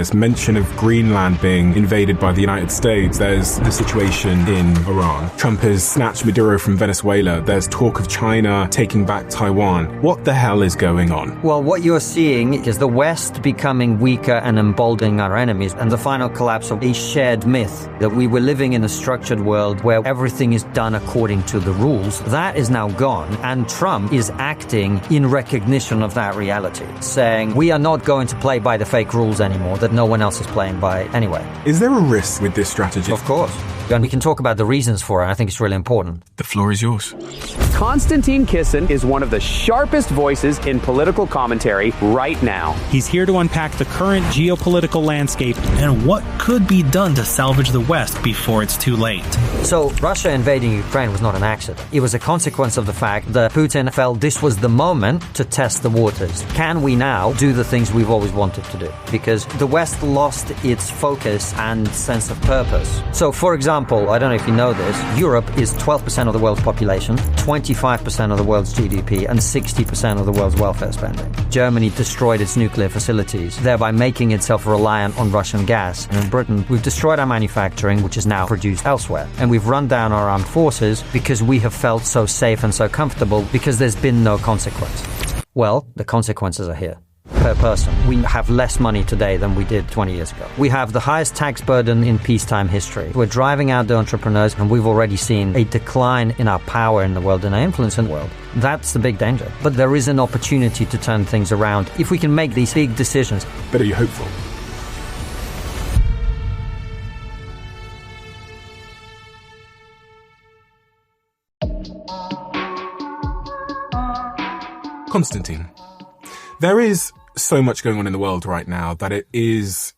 There's mention of Greenland being invaded by the United States. There's the situation in Iran. Trump has snatched Maduro from Venezuela. There's talk of China taking back Taiwan. What the hell is going on? Well, what you're seeing is the West becoming weaker and emboldening our enemies, and the final collapse of a shared myth that we were living in a structured world where everything is done according to the rules. That is now gone, and Trump is acting in recognition of that reality, saying we are not going to play by the fake rules anymore that no one else is playing by anyway. Is there a risk with this strategy? Of course. And we can talk about the reasons for it. I think it's really important. The floor is yours. Konstantin Kisin is one of the sharpest voices in political commentary right now. He's here to unpack the current geopolitical landscape and what could be done to salvage the West before it's too late. So Russia invading Ukraine was not an accident. It was a consequence of the fact that Putin felt this was the moment to test the waters. Can we now do the things we've always wanted to do? Because the West lost its focus and sense of purpose. So, for example, I don't know if you know this, Europe is 12% of the world's population, 25% of the world's GDP, and 60% of the world's welfare spending. Germany destroyed its nuclear facilities, thereby making itself reliant on Russian gas. And in Britain, we've destroyed our manufacturing, which is now produced elsewhere. And we've run down our armed forces because we have felt so safe and so comfortable because there's been no consequence. Well, the consequences are here. Per person. We have less money today than we did 20 years ago. We have the highest tax burden in peacetime history. We're driving out the entrepreneurs, and we've already seen a decline in our power in the world and our influence in the world. That's the big danger. But there is an opportunity to turn things around if we can make these big decisions. But are you hopeful? Konstantin, there is so much going on in the world right now that it is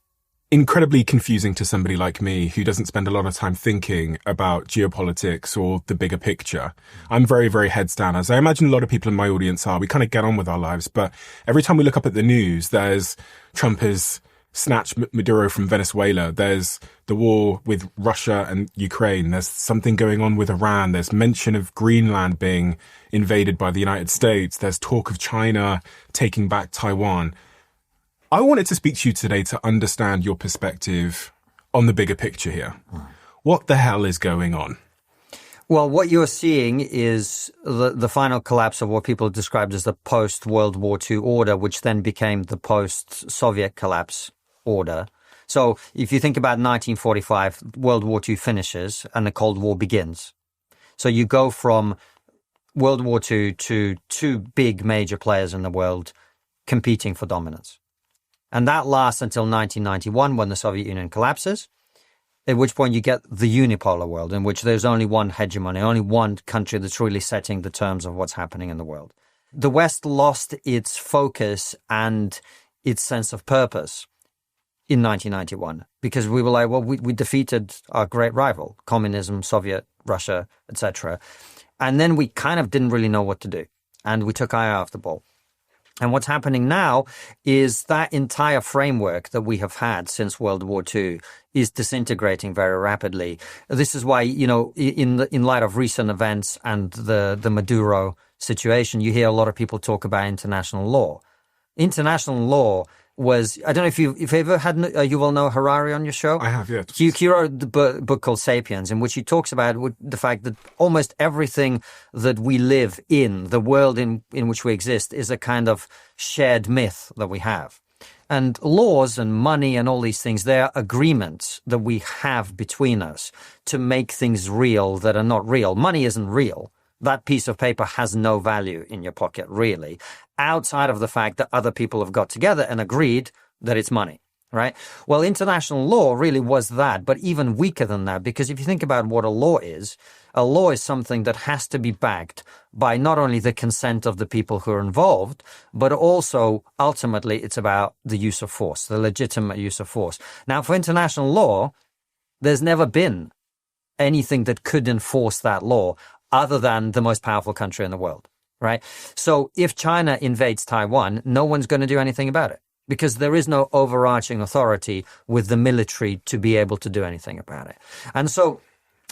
incredibly confusing to somebody like me who doesn't spend a lot of time thinking about geopolitics or the bigger picture. I'm very, very heads down, as I imagine a lot of people in my audience are. We kind of get on with our lives, but every time we look up at the news, there's Trump has snatched Maduro from Venezuela. There's the war with Russia and Ukraine. There's something going on with Iran. There's mention of Greenland being invaded by the United States. There's talk of China taking back Taiwan. I wanted to speak to you today to understand your perspective on the bigger picture here. What the hell is going on? Well, what you're seeing is the final collapse of what people described as the post-World War II order, which then became the post-Soviet collapse order. So if you think about 1945, World War II finishes and the Cold War begins. So you go from World War II to two big major players in the world competing for dominance. And that lasts until 1991 when the Soviet Union collapses, at which point you get the unipolar world in which there's only one hegemony, only one country that's really setting the terms of what's happening in the world. The West lost its focus and its sense of purpose in 1991 because we were like, well, we defeated our great rival, communism, Soviet, Russia, etc. And then we kind of didn't really know what to do. And we took our eye off the ball. And what's happening now is that entire framework that we have had since World War II is disintegrating very rapidly. This is why, you know, in light of recent events and the Maduro situation, you hear a lot of people talk about international law. International law was, I don't know if you've ever had Yuval Noah Harari on your show. I have, yeah. He wrote the book called Sapiens, in which he talks about the fact that almost everything that we live in, the world in which we exist, is a kind of shared myth that we have. And laws and money and all these things, they're agreements that we have between us to make things real that are not real. Money isn't real. That piece of paper has no value in your pocket, really, outside of the fact that other people have got together and agreed that it's money, right? Well, international law really was that, but even weaker than that, because if you think about what a law is something that has to be backed by not only the consent of the people who are involved, but also, ultimately, it's about the use of force, the legitimate use of force. Now, for international law, there's never been anything that could enforce that law other than the most powerful country in the world, right? So if China invades Taiwan, no one's going to do anything about it because there is no overarching authority with the military to be able to do anything about it. And so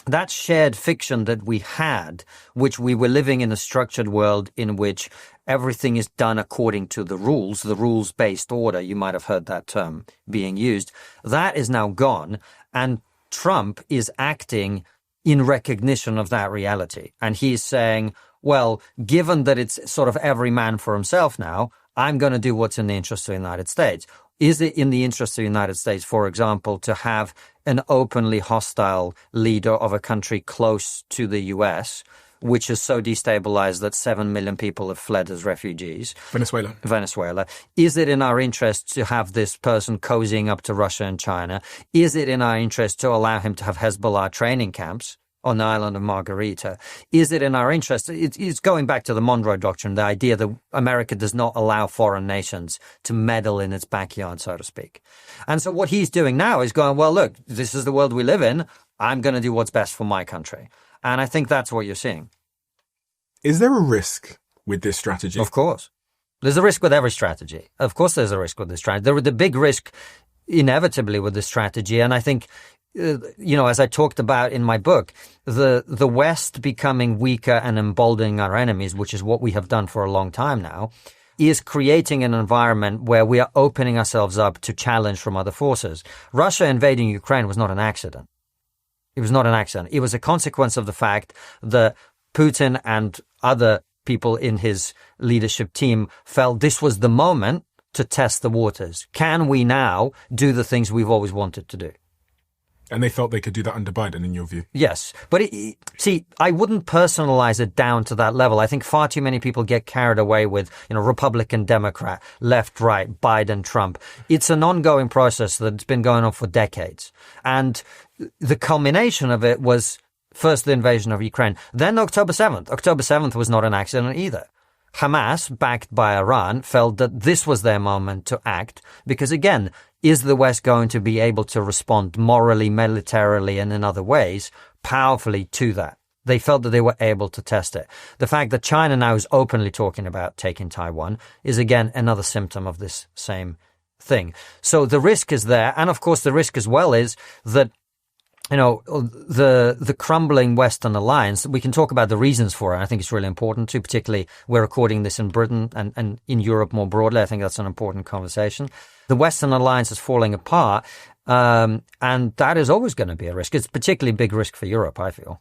that shared fiction that we had, which we were living in a structured world in which everything is done according to the rules-based order, you might have heard that term being used, that is now gone. And Trump is acting in recognition of that reality. And he's saying, well, given that it's sort of every man for himself now, I'm going to do what's in the interest of the United States. Is it in the interest of the United States, for example, to have an openly hostile leader of a country close to the US, which is so destabilized that 7 million people have fled as refugees? Venezuela. Is it in our interest to have this person cozying up to Russia and China? Is it in our interest to allow him to have Hezbollah training camps on the island of Margarita? Is it in our interest? It's going back to the Monroe Doctrine, the idea that America does not allow foreign nations to meddle in its backyard, so to speak. And so what he's doing now is going, well, look, this is the world we live in. I'm going to do what's best for my country. And I think that's what you're seeing. Is there a risk with this strategy? Of course. There's a risk with every strategy. Of course there's a risk with this strategy. There was the big risk inevitably with this strategy. And I think, as I talked about in my book, the West becoming weaker and emboldening our enemies, which is what we have done for a long time now, is creating an environment where we are opening ourselves up to challenge from other forces. Russia invading Ukraine was not an accident. It was not an accident. It was a consequence of the fact that Putin and other people in his leadership team felt this was the moment to test the waters. Can we now do the things we've always wanted to do? And they felt they could do that under Biden, in your view? Yes. But I wouldn't personalize it down to that level. I think far too many people get carried away with, Republican, Democrat, left, right, Biden, Trump. It's an ongoing process that's been going on for decades. And the culmination of it was first the invasion of Ukraine, then October 7th. October 7th was not an accident either. Hamas, backed by Iran, felt that this was their moment to act because, again, is the West going to be able to respond morally, militarily, and in other ways powerfully to that? They felt that they were able to test it. The fact that China now is openly talking about taking Taiwan is, again, another symptom of this same thing. So the risk is there. And, of course, the risk as well is that the crumbling Western alliance, we can talk about the reasons for it. I think it's really important too, particularly we're recording this in Britain and in Europe more broadly. I think that's an important conversation. The Western alliance is falling apart, and that is always going to be a risk. It's a particularly big risk for Europe, I feel.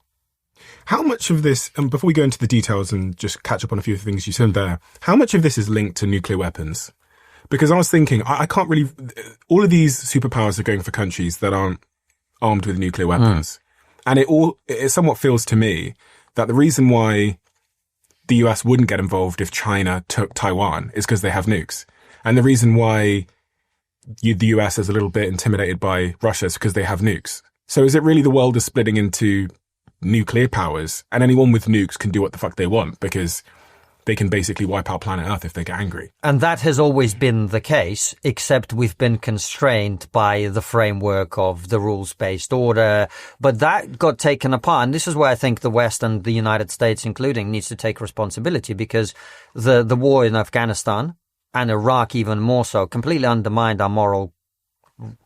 How much of this, and before we go into the details and just catch up on a few things you said there, how much of this is linked to nuclear weapons? Because I was thinking, I can't really, all of these superpowers are going for countries that aren't armed with nuclear weapons. And it somewhat feels to me that the reason why the US wouldn't get involved if China took Taiwan is because they have nukes. And the reason why the US is a little bit intimidated by Russia is because they have nukes. So is it really the world is splitting into nuclear powers and anyone with nukes can do what the fuck they want because they can basically wipe out planet Earth if they get angry? And that has always been the case, except we've been constrained by the framework of the rules-based order. But that got taken apart. And this is where I think the West and the United States, including, needs to take responsibility because the war in Afghanistan and Iraq even more so completely undermined our moral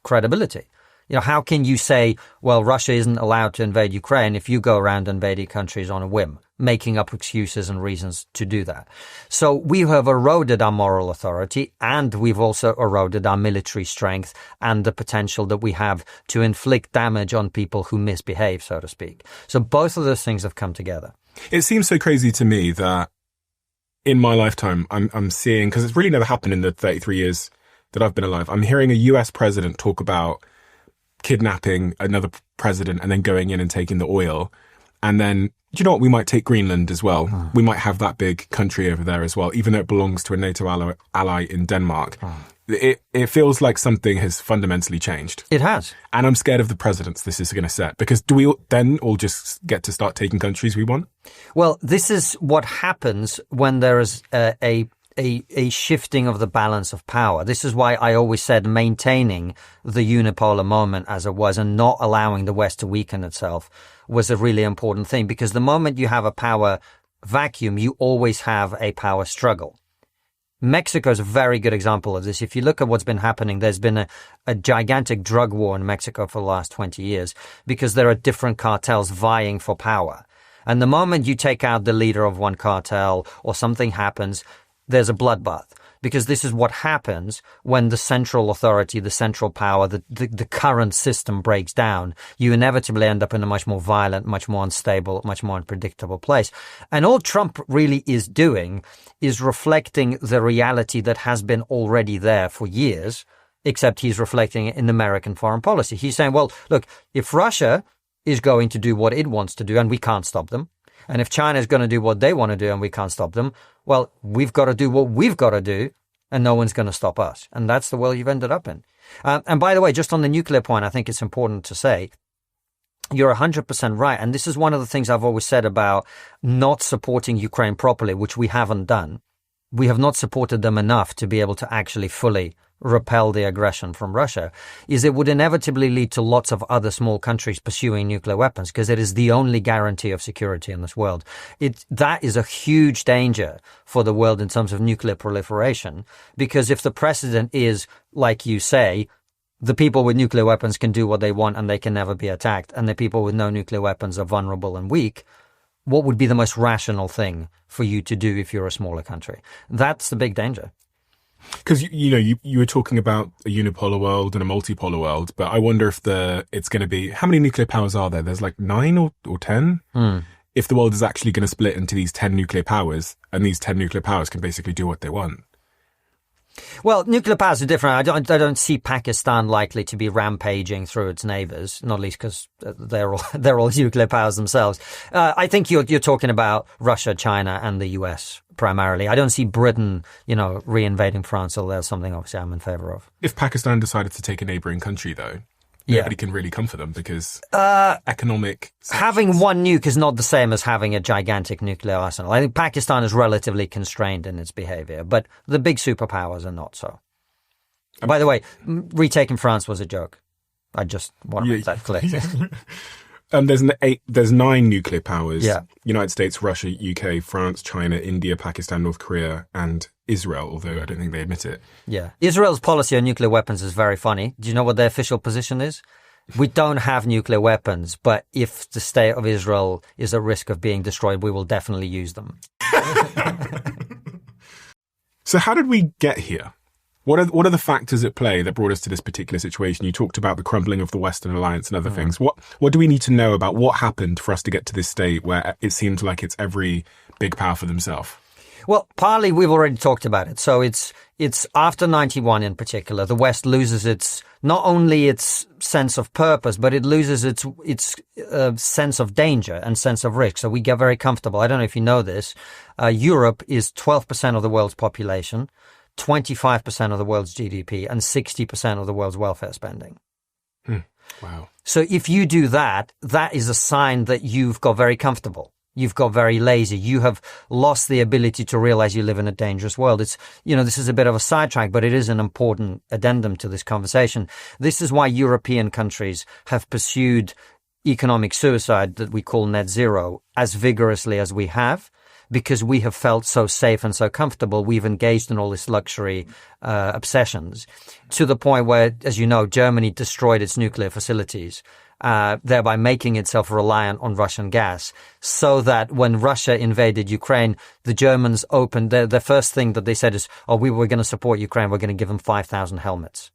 credibility. How can you say, well, Russia isn't allowed to invade Ukraine if you go around invading countries on a whim, making up excuses and reasons to do that? So we have eroded our moral authority and we've also eroded our military strength and the potential that we have to inflict damage on people who misbehave, so to speak. So both of those things have come together. It seems so crazy to me that in my lifetime, I'm seeing, because it's really never happened in the 33 years that I've been alive, I'm hearing a US president talk about kidnapping another president and then going in and taking the oil. And then, do you know what? We might take Greenland as well. We might have that big country over there as well, even though it belongs to a NATO ally in Denmark. It feels like something has fundamentally changed. It has. And I'm scared of the precedents this is going to set, because do we then all just get to start taking countries we want? Well, this is what happens when there is a shifting of the balance of power. This is why I always said maintaining the unipolar moment as it was and not allowing the West to weaken itself was a really important thing, because the moment you have a power vacuum, you always have a power struggle. Mexico is a very good example of this. If you look at what's been happening, there's been a gigantic drug war in Mexico for the last 20 years because there are different cartels vying for power. And the moment you take out the leader of one cartel or something happens, there's a bloodbath. Because this is what happens when the central authority, the central power, the current system breaks down. You inevitably end up in a much more violent, much more unstable, much more unpredictable place. And all Trump really is doing is reflecting the reality that has been already there for years, except he's reflecting it in American foreign policy. He's saying, well, look, if Russia is going to do what it wants to do and we can't stop them, and if China is going to do what they want to do and we can't stop them, well, we've got to do what we've got to do and no one's going to stop us. And that's the world you've ended up in. And by the way, just on the nuclear point, I think it's important to say, you're 100% right. And this is one of the things I've always said about not supporting Ukraine properly, which we haven't done. We have not supported them enough to be able to actually fully repel the aggression from Russia, is it would inevitably lead to lots of other small countries pursuing nuclear weapons because it is the only guarantee of security in this world. That is a huge danger for the world in terms of nuclear proliferation, because if the precedent is, like you say, the people with nuclear weapons can do what they want and they can never be attacked, and the people with no nuclear weapons are vulnerable and weak, what would be the most rational thing for you to do if you're a smaller country? That's the big danger. Because, you were talking about a unipolar world and a multipolar world, but I wonder if it's going to be, how many nuclear powers are there? There's like 9 or 10? If the world is actually going to split into these 10 nuclear powers, and these 10 nuclear powers can basically do what they want. Well, nuclear powers are different. I don't see Pakistan likely to be rampaging through its neighbors, not least because they're all nuclear powers themselves. I think you're talking about Russia, China, and the US primarily. I don't see Britain, reinvading France, although that's something obviously I'm in favour of. If Pakistan decided to take a neighbouring country, though, nobody can really come for them because economic sanctions. Having one nuke is not the same as having a gigantic nuclear arsenal. I think Pakistan is relatively constrained in its behaviour, but the big superpowers are not so. By the way, retaking France was a joke. I just want to make that clear. There's 9 nuclear powers. Yeah. United States, Russia, UK, France, China, India, Pakistan, North Korea, and Israel, although I don't think they admit it. Yeah. Israel's policy on nuclear weapons is very funny. Do you know what their official position is? We don't have nuclear weapons, but if the state of Israel is at risk of being destroyed, we will definitely use them. So how did we get here? What are the factors at play that brought us to this particular situation? You talked about the crumbling of the Western Alliance and other things. What do we need to know about what happened for us to get to this state where it seems like it's every big power for themselves? Well, partly we've already talked about it. So it's after 91 in particular, the West loses not only its sense of purpose, but it loses its sense of danger and sense of risk. So we get very comfortable. I don't know if you know this. Europe is 12% of the world's population, 25% of the world's GDP, and 60% of the world's welfare spending. Wow. So if you do that, that is a sign that you've got very comfortable. You've got very lazy. You have lost the ability to realize you live in a dangerous world. It's, this is a bit of a sidetrack, but it is an important addendum to this conversation. This is why European countries have pursued economic suicide that we call net zero as vigorously as we have, because we have felt so safe and so comfortable. We've engaged in all this luxury obsessions to the point where, as you know, Germany destroyed its nuclear facilities, thereby making itself reliant on Russian gas, so that when Russia invaded Ukraine, the Germans opened the first thing that they said is, we were going to support Ukraine. We're going to give them 5,000 helmets.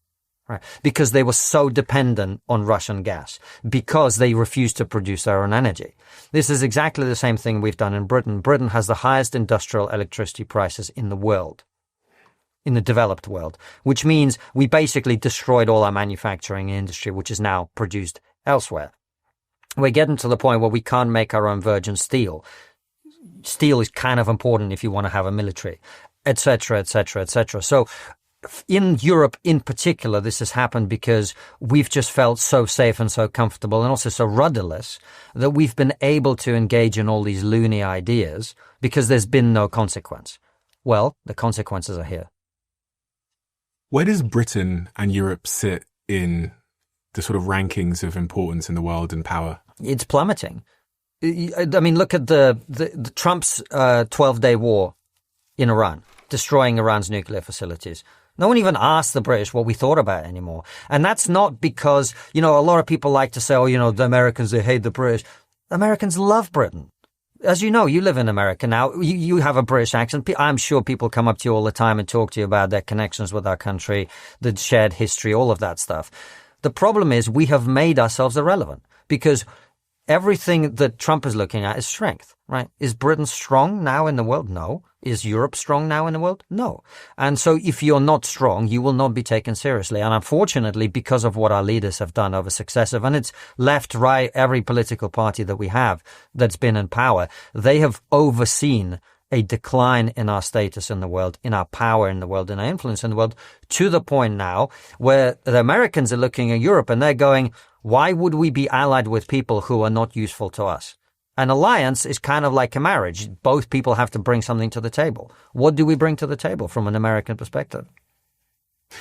Right. Because they were so dependent on Russian gas, because they refused to produce their own energy. This is exactly the same thing we've done in Britain. Britain has the highest industrial electricity prices in the world, in the developed world, which means we basically destroyed all our manufacturing industry, which is now produced elsewhere. We're getting to the point where we can't make our own virgin steel. Steel is kind of important if you want to have a military, etc., etc., etc. So in Europe in particular, this has happened because we've just felt so safe and so comfortable and also so rudderless that we've been able to engage in all these loony ideas because there's been no consequence. Well, the consequences are here. Where does Britain and Europe sit in the sort of rankings of importance in the world and power? It's plummeting. I mean, look at the Trump's 12-day war in Iran. destroying Iran's nuclear facilities. No one even asked the British what we thought about it anymore. And that's not because, a lot of people like to say, the Americans, they hate the British. Americans love Britain. As you know, you live in America now. You have a British accent. I'm sure people come up to you all the time and talk to you about their connections with our country, the shared history, all of that stuff. The problem is we have made ourselves irrelevant because everything that Trump is looking at is strength, right? Is Britain strong now in the world? No. Is Europe strong now in the world? No. And so if you're not strong, you will not be taken seriously. And unfortunately, because of what our leaders have done over successive, and it's left, right, every political party that we have that's been in power, they have overseen a decline in our status in the world, in our power in the world, in our influence in the world, to the point now where the Americans are looking at Europe and they're going, why would we be allied with people who are not useful to us? An alliance is kind of like a marriage. Both people have to bring something to the table. What do we bring to the table from an American perspective?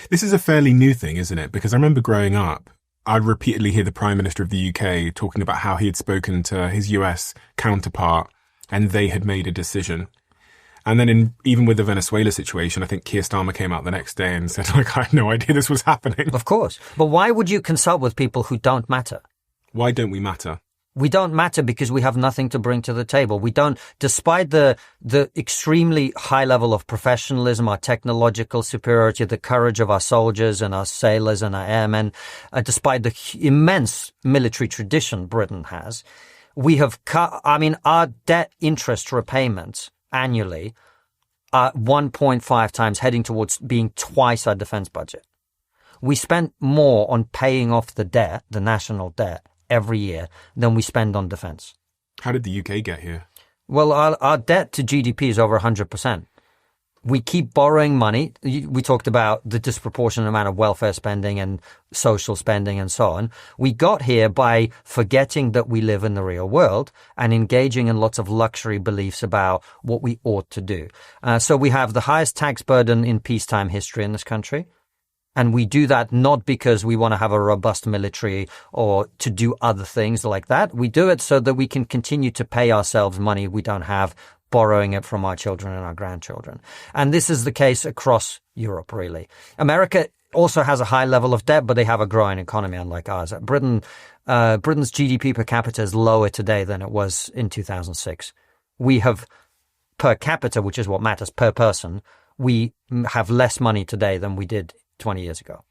This is a fairly new thing, isn't it? Because I remember growing up, I'd repeatedly hear the Prime Minister of the UK talking about how he had spoken to his US counterpart and they had made a decision. And then even with the Venezuela situation, I think Keir Starmer came out the next day and said, I had no idea this was happening. Of course. But why would you consult with people who don't matter? Why don't we matter? We don't matter because we have nothing to bring to the table. We don't, despite the extremely high level of professionalism, our technological superiority, the courage of our soldiers and our sailors and our airmen, despite the immense military tradition Britain has, we have cut, our debt interest repayments annually are 1.5 times, heading towards being twice our defense budget. We spent more on paying off the debt, the national debt, every year than we spend on defense. How did the UK get here? Well, our debt to GDP is over 100%. We keep borrowing money. We talked about the disproportionate amount of welfare spending and social spending and so on. We got here by forgetting that we live in the real world and engaging in lots of luxury beliefs about what we ought to do. So we have the highest tax burden in peacetime history in this country. And we do that not because we want to have a robust military or to do other things like that. We do it so that we can continue to pay ourselves money we don't have, borrowing it from our children and our grandchildren. And this is the case across Europe, really. America also has a high level of debt, but they have a growing economy, unlike ours. Britain's GDP per capita is lower today than it was in 2006. We have per capita, which is what matters, per person, we have less money today than we did 20 years ago.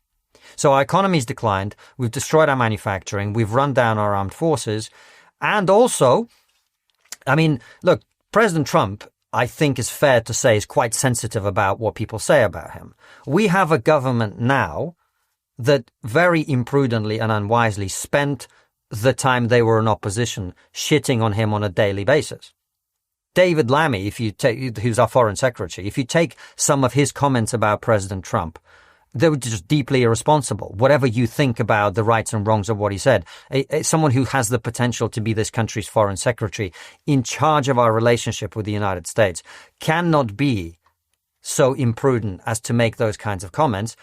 So our economy's declined. We've destroyed our manufacturing. We've run down our armed forces. And also, look, President Trump, I think is fair to say, is quite sensitive about what people say about him. We have a government now that very imprudently and unwisely spent the time they were in opposition shitting on him on a daily basis. David Lammy, who's our foreign secretary, if you take some of his comments about President Trump, they were just deeply irresponsible. Whatever you think about the rights and wrongs of what he said, someone who has the potential to be this country's foreign secretary in charge of our relationship with the United States cannot be so imprudent as to make those kinds of comments.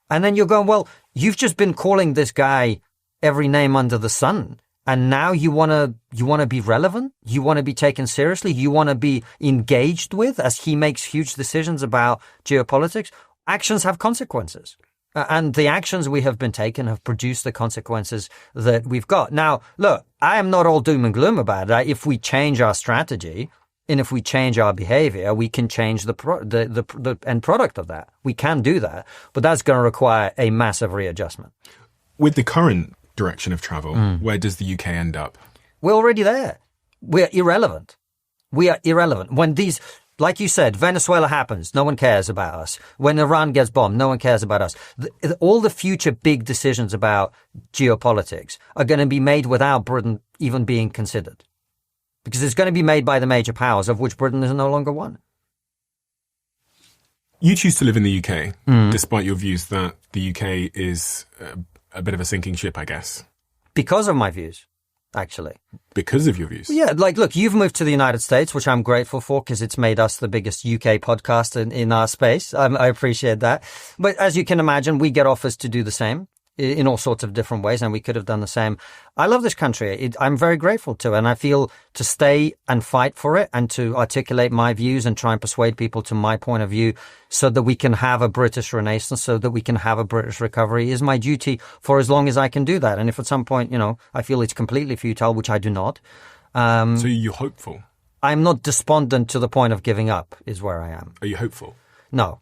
And then you're going, well, you've just been calling this guy every name under the sun. And now you want to be relevant? You want to be taken seriously? You want to be engaged with as he makes huge decisions about geopolitics? Actions have consequences. And the actions we have been taking have produced the consequences that we've got. Now, look, I am not all doom and gloom about it. If we change our strategy and if we change our behavior, we can change the end product of that. We can do that, but that's going to require a massive readjustment. With the current direction of travel, where does the UK end up? We're already there. We're irrelevant. We are irrelevant. When these, like you said, Venezuela happens, no one cares about us. When Iran gets bombed, no one cares about us. All the future big decisions about geopolitics are going to be made without Britain even being considered. Because it's going to be made by the major powers, of which Britain is no longer one. You choose to live in the UK, despite your views that the UK is a bit of a sinking ship, I guess. Because of my views, actually. Because of your views? Yeah, look, you've moved to the United States, which I'm grateful for because it's made us the biggest UK podcast in our space. I appreciate that. But as you can imagine, we get offers to do the same. in all sorts of different ways, and we could have done the same. I love this country. I'm very grateful to it, and I feel to stay and fight for it and to articulate my views and try and persuade people to my point of view so that we can have a British Renaissance, so that we can have a British recovery is my duty for as long as I can do that. And if at some point, I feel it's completely futile, which I do not. So you're hopeful? I'm not despondent to the point of giving up is where I am. Are you hopeful? No.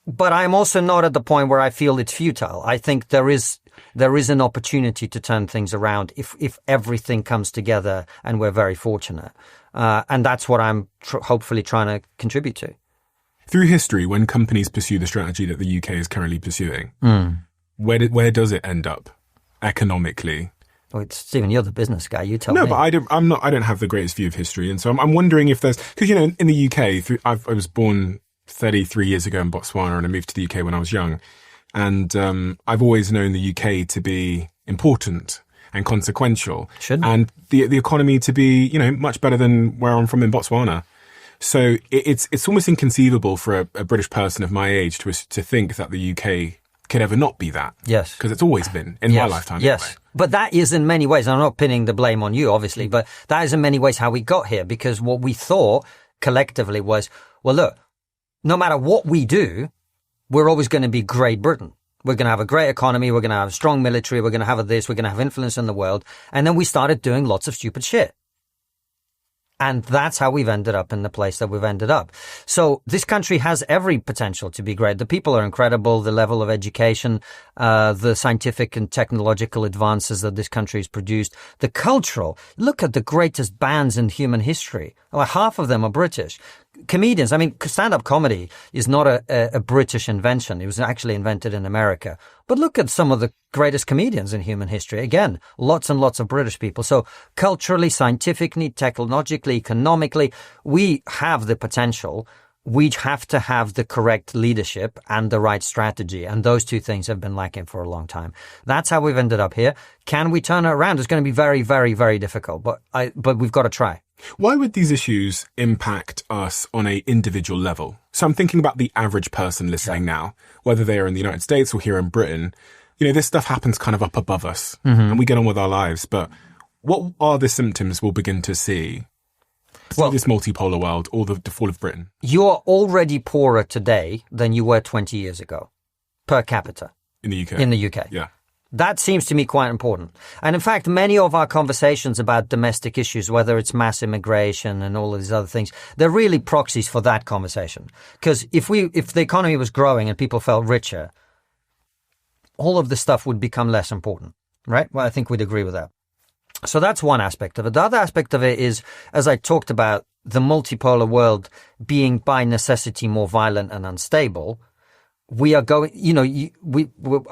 But I'm also not at the point where I feel it's futile. I think there is an opportunity to turn things around if everything comes together, and we're very fortunate. And that's what I'm hopefully trying to contribute to. Through history, when companies pursue the strategy that the UK is currently pursuing, where does it end up economically? Well, Stephen, you're the business guy. You tell me. No, but I don't have the greatest view of history, and so I'm wondering if there's, because in the UK, I was born 33 years ago in Botswana, and I moved to the UK when I was young. And I've always known the UK to be important and consequential. And the economy to be, much better than where I'm from in Botswana. So it's almost inconceivable for a British person of my age to think that the UK could ever not be that. Yes. Because it's always been, in my lifetime. Yes. Anyway. But that is in many ways, and I'm not pinning the blame on you, obviously, but that is in many ways how we got here, because what we thought collectively was, well, look, no matter what we do, we're always going to be Great Britain. We're going to have a great economy. We're going to have a strong military. We're going to have this. We're going to have influence in the world. And then we started doing lots of stupid shit. And that's how we've ended up in the place that we've ended up. So this country has every potential to be great. The people are incredible. The level of education, the scientific and technological advances that this country has produced, the cultural. Look at the greatest bands in human history. Like half of them are British. Comedians, stand-up comedy is not a British invention. It was actually invented in America. But look at some of the greatest comedians in human history. Again, lots and lots of British people. So culturally, scientifically, technologically, economically, we have the potential. We have to have the correct leadership and the right strategy. And those two things have been lacking for a long time. That's how we've ended up here. Can we turn it around? It's going to be very, very, very difficult. But we've got to try. Why would these issues impact us on a individual level? So I'm thinking about the average person listening now, whether they are in the United States or here in Britain. This stuff happens kind of up above us and we get on with our lives. But what are the symptoms we'll begin to see through this multipolar world or the fall of Britain? You're already poorer today than you were 20 years ago, per capita. In the UK? In the UK. Yeah. That seems to me quite important. And in fact, many of our conversations about domestic issues, whether it's mass immigration and all of these other things, they're really proxies for that conversation. Because if the economy was growing and people felt richer, all of this stuff would become less important, right? Well, I think we'd agree with that. So that's one aspect of it. The other aspect of it is, as I talked about, the multipolar world being by necessity more violent and unstable. We are going,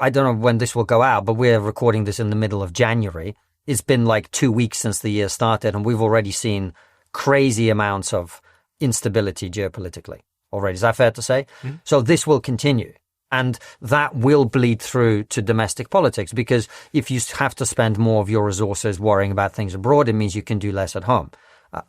I don't know when this will go out, but we're recording this in the middle of January. It's been like 2 weeks since the year started, and we've already seen crazy amounts of instability geopolitically already. Is that fair to say? Mm-hmm. So this will continue, and that will bleed through to domestic politics, because if you have to spend more of your resources worrying about things abroad, it means you can do less at home.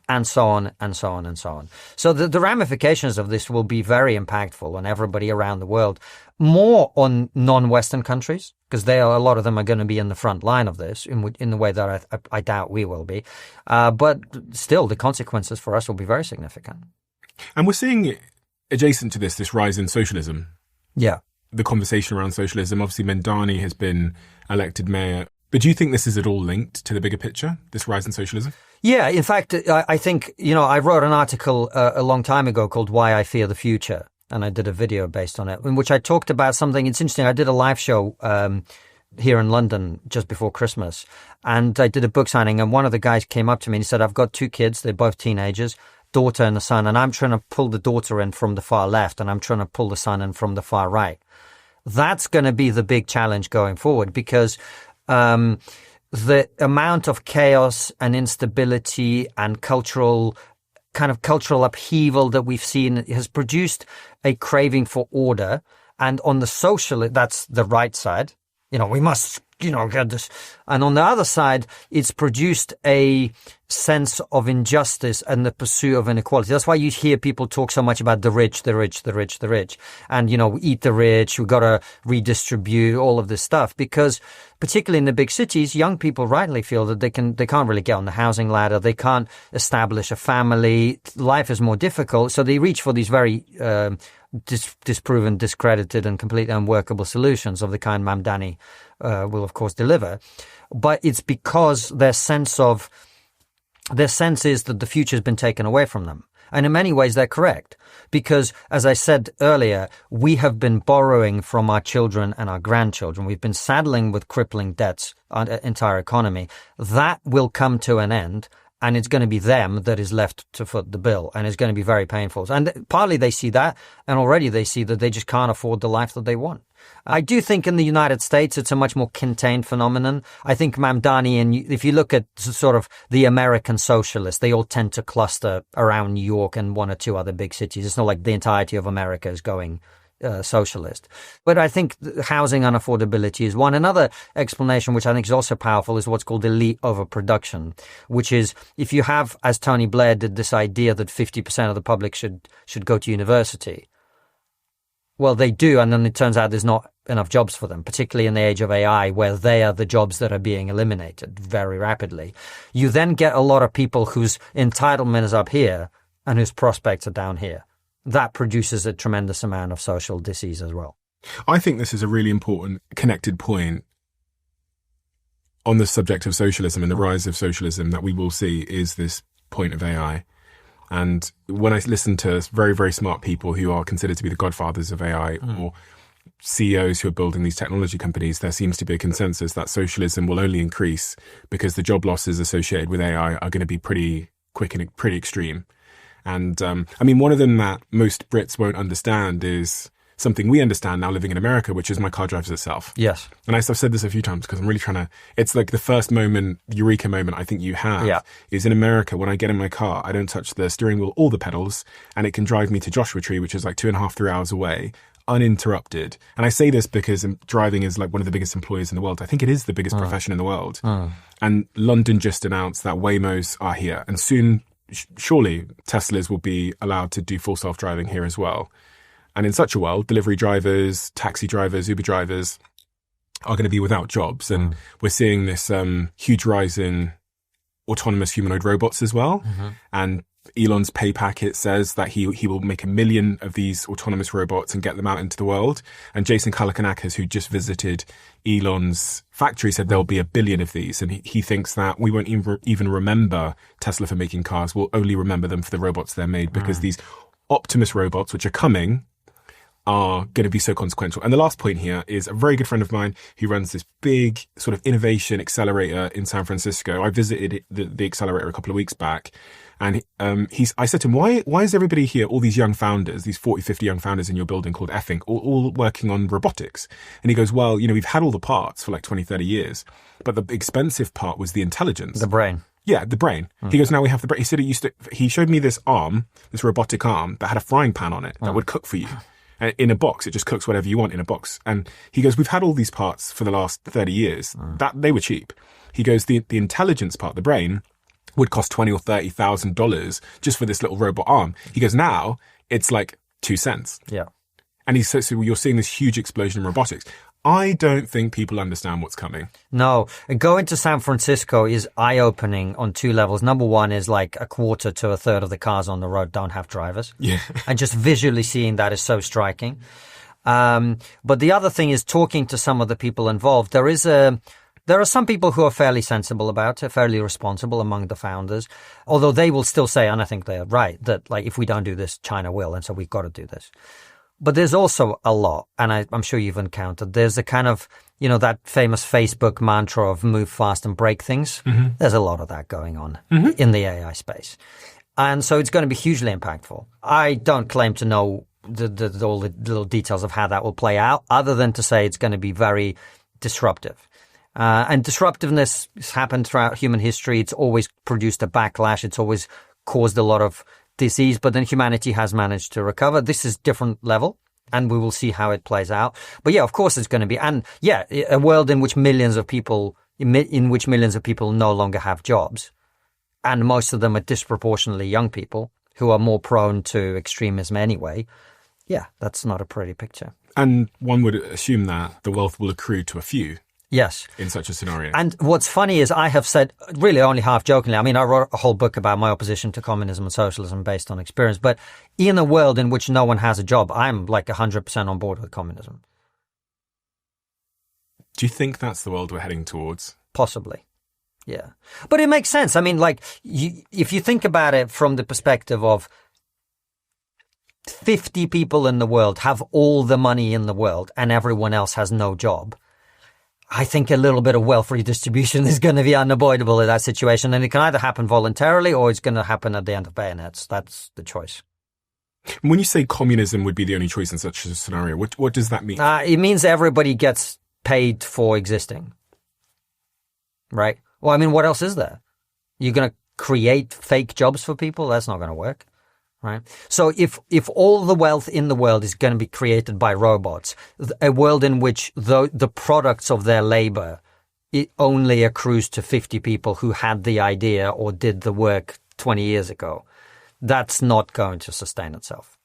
And so on, and so on, and so on. So the ramifications of this will be very impactful on everybody around the world, more on non-Western countries, because a lot of them are going to be in the front line of this in the way that I doubt we will be. But still, the consequences for us will be very significant. And we're seeing, adjacent to this rise in socialism. Yeah. The conversation around socialism. Obviously, Mendani has been elected mayor. But do you think this is at all linked to the bigger picture, this rise in socialism? Yeah, in fact, I think, I wrote an article a long time ago called Why I Fear the Future, and I did a video based on it, in which I talked about something. It's interesting. I did a live show here in London just before Christmas, and I did a book signing, and one of the guys came up to me and he said, I've got 2 kids. They're both teenagers, daughter and a son, and I'm trying to pull the daughter in from the far left, and I'm trying to pull the son in from the far right. That's going to be the big challenge going forward, because the amount of chaos and instability and cultural upheaval that we've seen has produced a craving for order. And on the social, that's the right side. We must, get this. And on the other side, it's produced a sense of injustice and the pursuit of inequality. That's why you hear people talk so much about the rich, the rich, the rich, the rich. And, we eat the rich, we got to redistribute all of this stuff, because particularly in the big cities, young people rightly feel that they can't really get on the housing ladder. They can't establish a family. Life is more difficult. So they reach for these very, disproven, discredited and completely unworkable solutions of the kind Mamdani will of course deliver. But it's because their sense is that the future has been taken away from them. And in many ways they're correct, because as I said earlier, we have been borrowing from our children and our grandchildren. We've been saddling with crippling debts on the entire economy. That will come to an end. And it's going to be them that is left to foot the bill. And it's going to be very painful. And partly they see that. And already they see that they just can't afford the life that they want. I do think in the United States, it's a much more contained phenomenon. I think Mamdani, and if you look at sort of the American socialists, they all tend to cluster around New York and one or two other big cities. It's not like the entirety of America is going socialist. But I think housing unaffordability is one. Another explanation, which I think is also powerful, is what's called elite overproduction, which is if you have, as Tony Blair did, this idea that 50% of the public should go to university. Well, they do, and then it turns out there's not enough jobs for them, particularly in the age of AI, where they are the jobs that are being eliminated very rapidly. You then get a lot of people whose entitlement is up here and whose prospects are down here. That produces a tremendous amount of social disease as well. I think this is a really important connected point on the subject of socialism and the rise of socialism that we will see is this point of AI. And when I listen to very, very smart people who are considered to be the godfathers of AI or CEOs who are building these technology companies, there seems to be a consensus that socialism will only increase because the job losses associated with AI are going to be pretty quick and pretty extreme. And one of them that most Brits won't understand is something we understand now living in America, which is my car drives itself. Yes. And I've said this a few times because I'm really trying to, it's like the first moment, eureka moment I think you have is in America. When I get in my car, I don't touch the steering wheel or the pedals, and it can drive me to Joshua Tree, which is like 2.5-3 hours away, uninterrupted. And I say this because driving is like one of the biggest employers in the world. I think it is the biggest profession in the world. And London just announced that Waymos are here, and soon, surely Teslas will be allowed to do full self-driving here as well. And in such a world, delivery drivers, taxi drivers, Uber drivers are going to be without jobs. And we're seeing this huge rise in autonomous humanoid robots as well. And Elon's pay packet says that he will make 1 million of these autonomous robots and get them out into the world. And Jason Calacanis, who just visited Elon's factory, said there'll be 1 billion of these. And he thinks that we won't even remember Tesla for making cars. We'll only remember them for the robots they're made, because these Optimus robots, which are coming, are going to be so consequential. And the last point here is a very good friend of mine who runs this big sort of innovation accelerator in San Francisco. I visited the accelerator a couple of weeks back, and I said to him, why is everybody here, all these young founders, these 40, 50 young founders in your building called Rethink, all working on robotics? And he goes, well, we've had all the parts for like 20, 30 years, but the expensive part was the intelligence. The brain. Yeah, the brain. He goes, now we have the brain. He said he showed me this arm, this robotic arm that had a frying pan on it that would cook for you. In a box, it just cooks whatever you want in a box. And he goes, we've had all these parts for the last 30 years. That they were cheap. He goes, the intelligence part, the brain, would cost $20,000 or $30,000 just for this little robot arm. He goes, now it's like 2 cents. Yeah. And he says, so you're seeing this huge explosion in robotics. I don't think people understand what's coming. No. Going to San Francisco is eye-opening on 2 levels. Number one is like 1/4 to 1/3 of the cars on the road don't have drivers. Yeah. And just visually seeing that is so striking. But the other thing is talking to some of the people involved. There are some people who are fairly sensible about it, fairly responsible among the founders, although they will still say, and I think they're right, that like if we don't do this, China will, and so we've got to do this. But there's also a lot, and I'm sure you've encountered, there's a kind of, that famous Facebook mantra of move fast and break things. There's a lot of that going on in the AI space. And so it's going to be hugely impactful. I don't claim to know all the little details of how that will play out, other than to say it's going to be very disruptive. And disruptiveness has happened throughout human history. It's always produced a backlash. It's always caused a lot of disease, but then humanity has managed to recover. This is different level. and we will see how it plays out. But yeah, of course it's going to be, and yeah, a world in which millions of people no longer have jobs, and most of them are disproportionately young people who are more prone to extremism anyway. Yeah, that's not a pretty picture. And one would assume that the wealth will accrue to a few. Yes. In such a scenario. And what's funny is I have said, really only half jokingly, I mean, I wrote a whole book about my opposition to communism and socialism based on experience, but in a world in which no one has a job, I'm like 100% on board with communism. Do you think that's the world we're heading towards? Possibly. Yeah. But it makes sense. I mean, like, if you think about it from the perspective of 50 people in the world have all the money in the world and everyone else has no job, I think a little bit of wealth redistribution is going to be unavoidable in that situation. And it can either happen voluntarily or it's going to happen at the end of bayonets. That's the choice. When you say communism would be the only choice in such a scenario, what does that mean? It means everybody gets paid for existing. Right? Well, I mean, what else is there? You're going to create fake jobs for people? That's not going to work. Right. So if all the wealth in the world is going to be created by robots, a world in which the products of their labor, it only accrues to 50 people who had the idea or did the work 20 years ago, that's not going to sustain itself.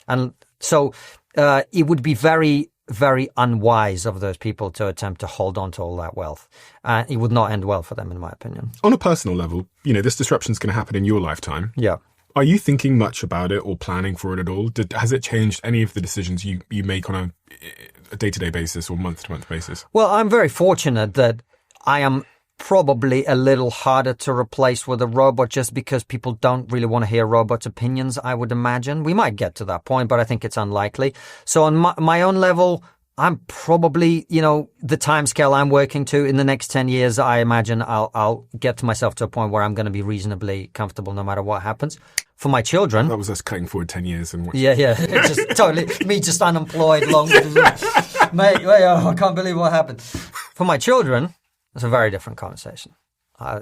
And so it would be very, very unwise of those people to attempt to hold on to all that wealth. It would not end well for them, in my opinion. On a personal level, this disruption is going to happen in your lifetime. Yeah. Are you thinking much about it or planning for it at all? Has it changed any of the decisions you make on a day-to-day basis or month-to-month basis? Well, I'm very fortunate that I am probably a little harder to replace with a robot just because people don't really want to hear robots' opinions, I would imagine. We might get to that point, but I think it's unlikely. So on my own level, I'm probably, the timescale I'm working to in the next 10 years, I imagine I'll get to myself to a point where I'm going to be reasonably comfortable no matter what happens. For my children... That was us cutting forward 10 years. And Yeah. It's just totally... Me just unemployed, long... Mate, I can't believe what happened. For my children, it's a very different conversation.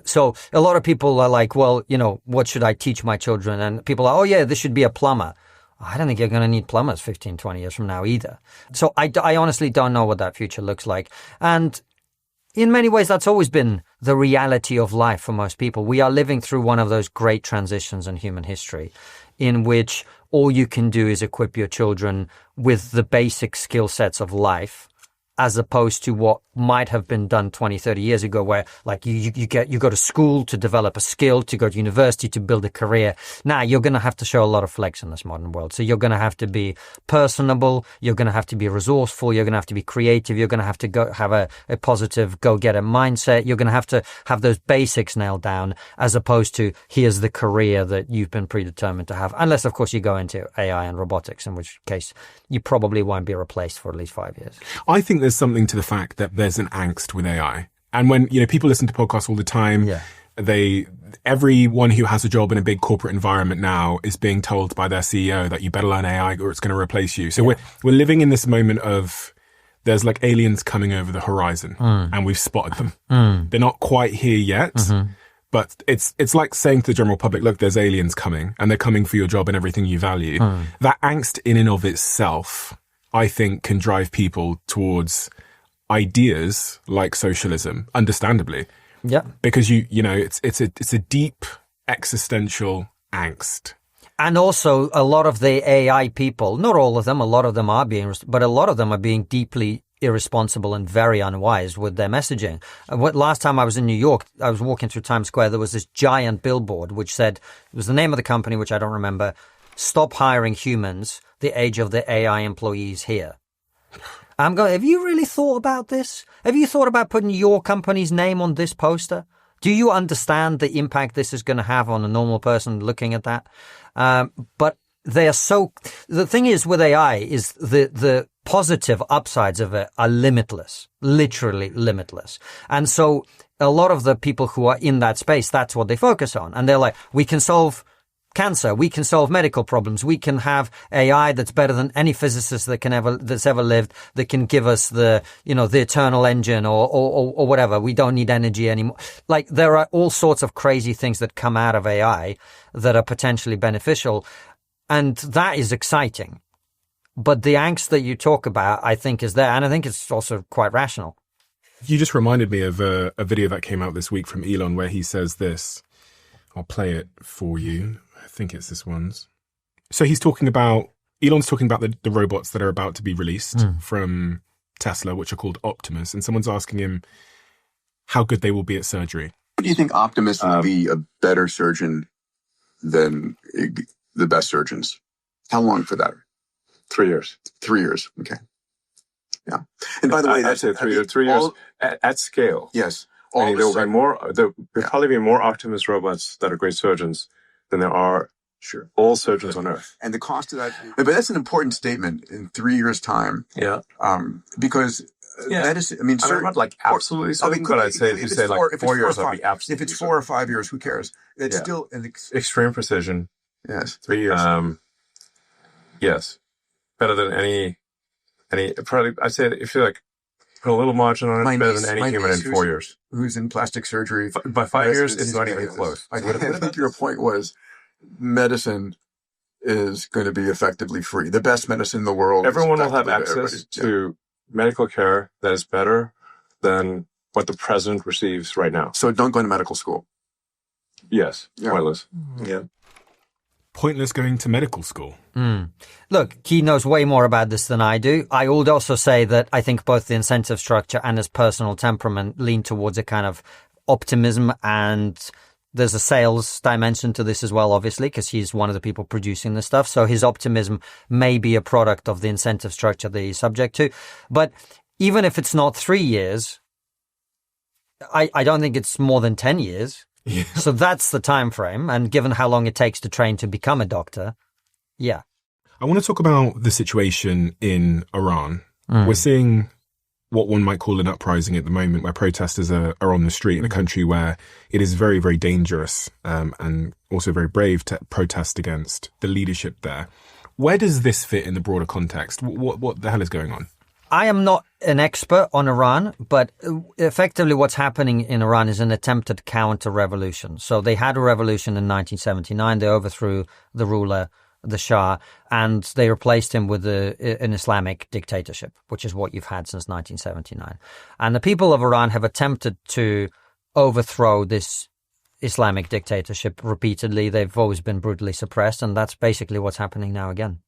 So a lot of people are like, well, what should I teach my children? And people are, oh yeah, this should be a plumber. I don't think you're going to need plumbers 15, 20 years from now either. So I honestly don't know what that future looks like. And in many ways, that's always been the reality of life for most people. We are living through one of those great transitions in human history in which all you can do is equip your children with the basic skill sets of life, as opposed to what might have been done 20, 30 years ago, where like you go to school to develop a skill, to go to university to build a career. Now you're going to have to show a lot of flex in this modern world. So you're going to have to be personable. You're going to have to be resourceful. You're going to have to be creative. You're going to have to have a positive go-getter mindset. You're going to have those basics nailed down, as opposed to here's the career that you've been predetermined to have. Unless, of course, you go into AI and robotics, in which case you probably won't be replaced for at least 5 years. I think there's something to the fact that there's an angst with AI. And when, people listen to podcasts all the time, everyone who has a job in a big corporate environment now is being told by their CEO that you better learn AI or it's going to replace you. So we're living in this moment of there's like aliens coming over the horizon and we've spotted them. They're not quite here yet, but it's like saying to the general public, look, there's aliens coming and they're coming for your job and everything you value. That angst in and of itself, I think, can drive people towards ideas like socialism, understandably. Yeah. Because it's a deep existential angst. And also a lot of the AI people, not all of them, a lot of them are but a lot of them are being deeply irresponsible and very unwise with their messaging. Last time I was in New York, I was walking through Times Square, there was this giant billboard which said, it was the name of the company, which I don't remember, "Stop hiring humans, the age of the AI employees here." I'm going, have you really thought about this? Have you thought about putting your company's name on this poster? Do you understand the impact this is going to have on a normal person looking at that? But they are the thing is with AI is the positive upsides of it are limitless, literally limitless. And so a lot of the people who are in that space, that's what they focus on. And they're like, we can solve cancer, we can solve medical problems, we can have AI that's better than any physicist that's ever lived, that can give us the eternal engine or whatever. We don't need energy anymore. Like, there are all sorts of crazy things that come out of AI that are potentially beneficial, and that is exciting. But the angst that you talk about, I think, is there. And I think it's also quite rational. You just reminded me of a video that came out this week from Elon where he says this. I'll play it for you. I think it's this one's. So Elon's talking about the robots that are about to be released from Tesla, which are called Optimus. And someone's asking him how good they will be at surgery. Do you think Optimus will be a better surgeon than the best surgeons? How long for that? 3 years. 3 years. Okay. Yeah. And by the way, that's it. 3 years. 3 years at scale. Yes. There'll probably be more Optimus robots that are great surgeons than there are all surgeons on Earth. And the cost of that, but that's an important statement in 3 years' time. Yeah. Because that is, I'm not like absolutely certain, but I'd say if you say like 4 years, I'd be absolutely. If it's 4 or 5 years, who cares? It's still an extreme precision. Yes. 3 years. Yes. Better than any, probably, I'd say if you like put a little margin on it, better than any human in 4 years. Who's in plastic surgery. By 5 years, it's not even close. I think your point was medicine is going to be effectively free. The best medicine in the world. Everyone will have access to medical care that is better than what the president receives right now. So don't go to medical school. Yes. Pointless. Yeah. Pointless going to medical school. Look, he knows way more about this than I do. I would also say that I think both the incentive structure and his personal temperament lean towards a kind of optimism, and there's a sales dimension to this as well, obviously, because he's one of the people producing this stuff. So his optimism may be a product of the incentive structure that he's subject to. But even if it's not 3 years, I don't think it's more than 10 years. Yeah. So that's the time frame. And given how long it takes to train to become a doctor, yeah. I want to talk about the situation in Iran. We're seeing what one might call an uprising at the moment, where protesters are on the street in a country where it is very, very dangerous and also very brave to protest against the leadership there. Where does this fit in the broader context? What the hell is going on? I am not an expert on Iran, but effectively what's happening in Iran is an attempted counter-revolution. So they had a revolution in 1979. They overthrew the ruler, the Shah, and they replaced him with an Islamic dictatorship, which is what you've had since 1979. And the people of Iran have attempted to overthrow this Islamic dictatorship repeatedly. They've always been brutally suppressed, and that's basically what's happening now again.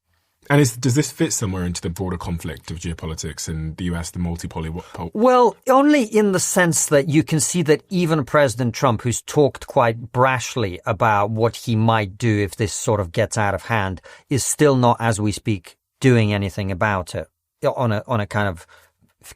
And does this fit somewhere into the broader conflict of geopolitics in the US, the multipolar? Well, only in the sense that you can see that even President Trump, who's talked quite brashly about what he might do if this sort of gets out of hand, is still not, as we speak, doing anything about it on a kind of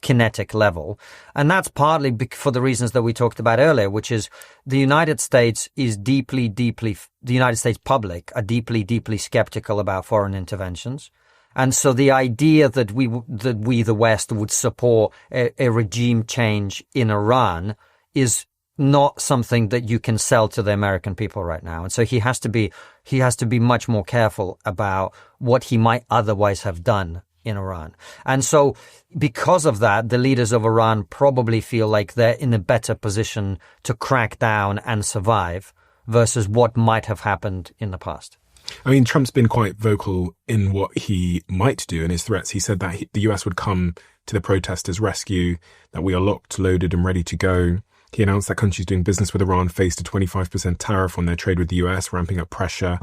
kinetic level. And that's partly for the reasons that we talked about earlier, which is the United States is the United States public are deeply skeptical about foreign interventions. And so the idea that we, the West, would support a regime change in Iran is not something that you can sell to the American people right now. And so he has to be much more careful about what he might otherwise have done in Iran. And so because of that, the leaders of Iran probably feel like they're in a better position to crack down and survive versus what might have happened in the past. I mean, Trump's been quite vocal in what he might do in his threats. He said that the US would come to the protesters' rescue, that we are locked, loaded and ready to go. He announced that countries doing business with Iran faced a 25% tariff on their trade with the US, ramping up pressure.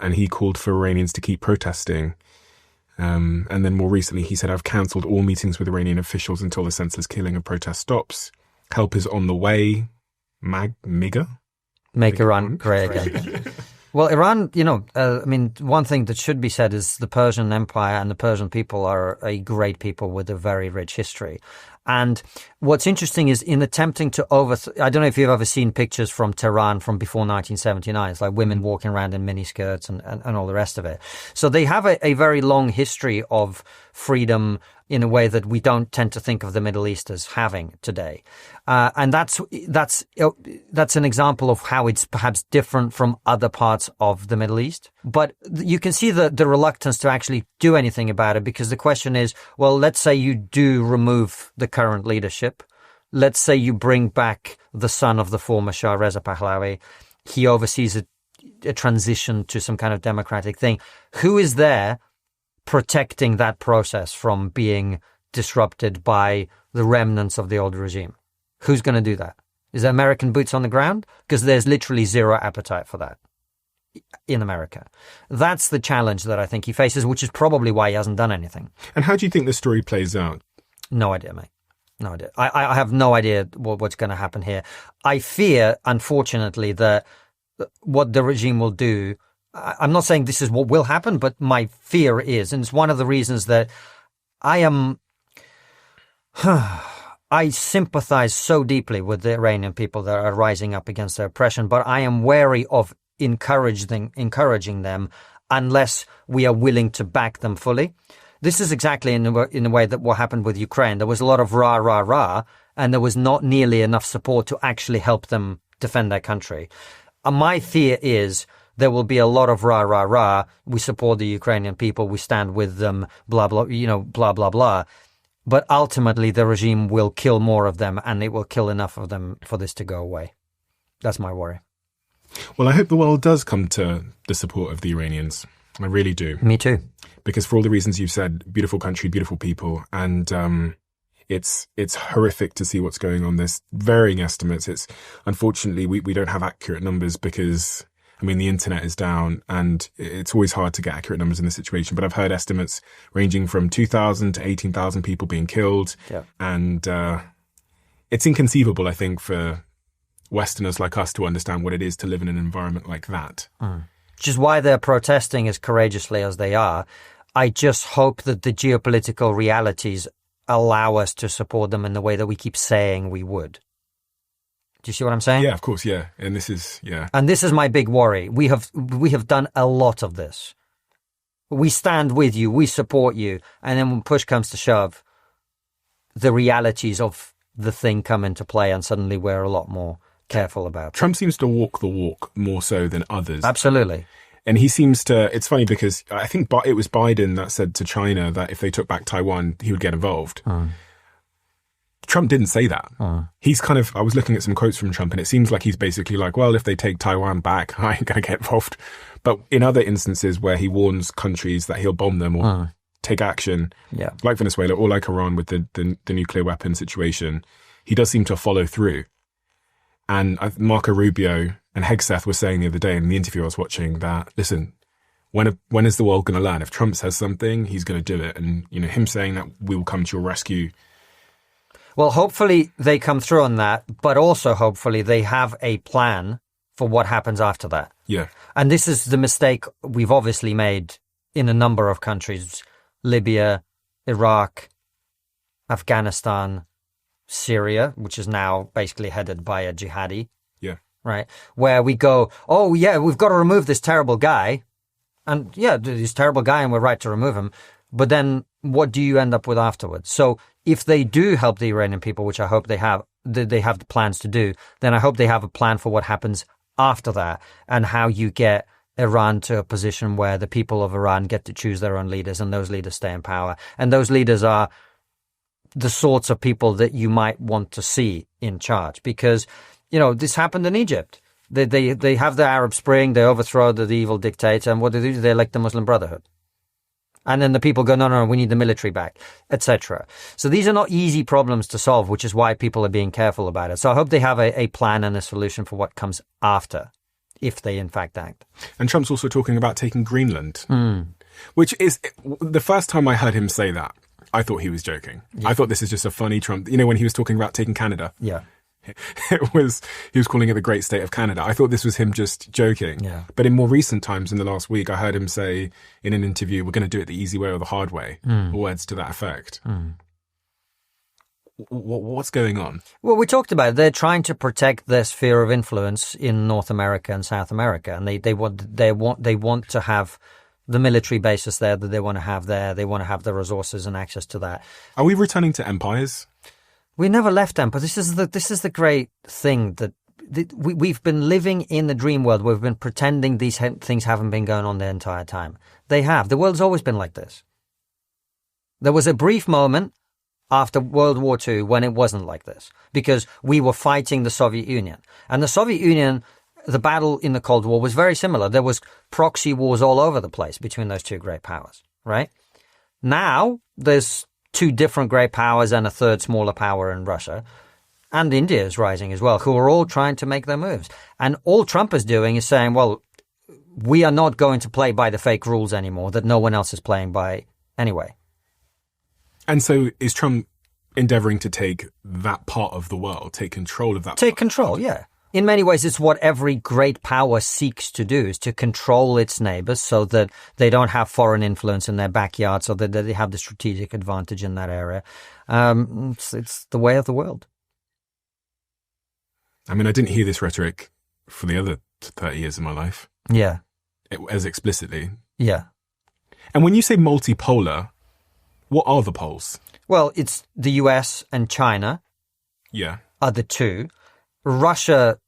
And he called for Iranians to keep protesting. And then more recently, he said, I've cancelled all meetings with Iranian officials until the senseless killing of protest stops. Help is on the way. MIGA? Make Iran great again. Well, Iran, one thing that should be said is the Persian Empire and the Persian people are a great people with a very rich history. And what's interesting is in attempting to I don't know if you've ever seen pictures from Tehran from before 1979. It's like women walking around in miniskirts and all the rest of it. So they have a very long history of freedom in a way that we don't tend to think of the Middle East as having today. And that's an example of how it's perhaps different from other parts of the Middle East. But you can see the reluctance to actually do anything about it, because the question is, well, let's say you do remove the current leadership. Let's say you bring back the son of the former Shah, Reza Pahlavi. He oversees a transition to some kind of democratic thing. Who is there protecting that process from being disrupted by the remnants of the old regime. Who's going to do that? Is there American boots on the ground? Because there's literally zero appetite for that in America. That's the challenge that I think he faces, which is probably why he hasn't done anything. And how do you think the story plays out? No idea, mate. No idea. I have no idea what's going to happen here. I fear, unfortunately, that what the regime will do, I'm not saying this is what will happen, but my fear is, and it's one of the reasons that I sympathize so deeply with the Iranian people that are rising up against their oppression, but I am wary of encouraging them unless we are willing to back them fully. This is exactly in the way that what happened with Ukraine. There was a lot of rah, rah, rah, and there was not nearly enough support to actually help them defend their country. My fear is there will be a lot of rah, rah, rah. We support the Ukrainian people. We stand with them, blah, blah, blah, blah, blah. But ultimately, the regime will kill more of them, and it will kill enough of them for this to go away. That's my worry. Well, I hope the world does come to the support of the Iranians. I really do. Me too. Because for all the reasons you've said, beautiful country, beautiful people, and it's horrific to see what's going on. There's varying estimates. It's unfortunately we don't have accurate numbers because the internet is down, and it's always hard to get accurate numbers in this situation. But I've heard estimates ranging from 2,000 to 18,000 people being killed, and it's inconceivable, I think, for Westerners like us to understand what it is to live in an environment like that. Which is why they're protesting as courageously as they are. I just hope that the geopolitical realities allow us to support them in the way that we keep saying we would. Do you see what I'm saying? Yeah, of course, yeah. And this is my big worry. We have done a lot of this. We stand with you, we support you, and then when push comes to shove, the realities of the thing come into play, and suddenly we're a lot more careful about it. Trump seems to walk the walk more so than others. Absolutely. And he seems to, it's funny because I think it was Biden that said to China that if they took back Taiwan, he would get involved. Trump didn't say that. He's I was looking at some quotes from Trump, and it seems like he's basically like, well, if they take Taiwan back, I ain't going to get involved. But in other instances where he warns countries that he'll bomb them or take action, like Venezuela or like Iran with the nuclear weapon situation, he does seem to follow through. And Marco Rubio and Hegseth were saying the other day in the interview I was watching that, listen, when is the world going to learn? If Trump says something, he's going to do it. And, him saying that we will come to your rescue. Well, hopefully they come through on that, but also hopefully they have a plan for what happens after that. Yeah. And this is the mistake we've obviously made in a number of countries: Libya, Iraq, Afghanistan, Syria, which is now basically headed by a jihadi. Yeah. Right. Where we go, oh yeah, we've got to remove this terrible guy. And yeah, this terrible guy, and we're right to remove him. But then what do you end up with afterwards? So if they do help the Iranian people, which I hope they have the plans to do, then I hope they have a plan for what happens after that and how you get Iran to a position where the people of Iran get to choose their own leaders, and those leaders stay in power. And those leaders are the sorts of people that you might want to see in charge, because, this happened in Egypt. They have the Arab Spring, they overthrow the evil dictator, and what do? They elect the Muslim Brotherhood. And then the people go, no, we need the military back, etc. So these are not easy problems to solve, which is why people are being careful about it. So I hope they have a plan and a solution for what comes after, if they in fact act. And Trump's also talking about taking Greenland, which is the first time I heard him say that, I thought he was joking. Yeah. I thought this is just a funny Trump, when he was talking about taking Canada. Yeah. He was calling it the great state of Canada. I thought this was him just joking. Yeah. But in more recent times, in the last week, I heard him say in an interview, we're going to do it the easy way or the hard way, or words to that effect. What's going on? Well, we talked about it. They're trying to protect their sphere of influence in North America and South America, and they want to have the military bases there that they want to have there. They want to have the resources and access to that. Are we returning to empires? We never left them, but this is the great thing that we've been living in the dream world. We've been pretending these things haven't been going on the entire time. They have. The world's always been like this. There was a brief moment after World War II when it wasn't like this, because we were fighting the Soviet Union. And the Soviet Union, the battle in the Cold War was very similar. There was proxy wars all over the place between those two great powers, right? Now there's two different great powers and a third smaller power in Russia. And India is rising as well, who are all trying to make their moves. And all Trump is doing is saying, well, we are not going to play by the fake rules anymore that no one else is playing by anyway. And so is Trump endeavoring to take that part of the world, take control of that? Take control, yeah. In many ways, it's what every great power seeks to do, is to control its neighbors so that they don't have foreign influence in their backyard, so that they have the strategic advantage in that area. It's the way of the world. I mean, I didn't hear this rhetoric for the other 30 years of my life. Yeah. As explicitly. Yeah. And when you say multipolar, what are the poles? Well, it's the US and China. Yeah. Are the two. Russia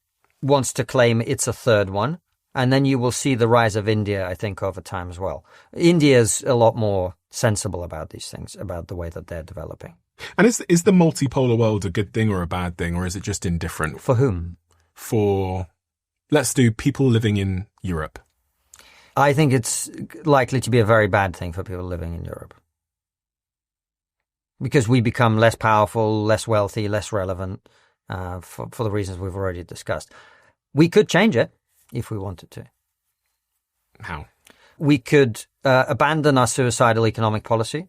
wants to claim it's a third one. And then you will see the rise of India, I think, over time as well. India's a lot more sensible about these things, about the way that they're developing. And is the multipolar world a good thing or a bad thing, or is it just indifferent? For whom? For, let's do people living in Europe. I think it's likely to be a very bad thing for people living in Europe. Because we become less powerful, less wealthy, less relevant, for the reasons we've already discussed. We could change it if we wanted to. How? We could abandon our suicidal economic policy.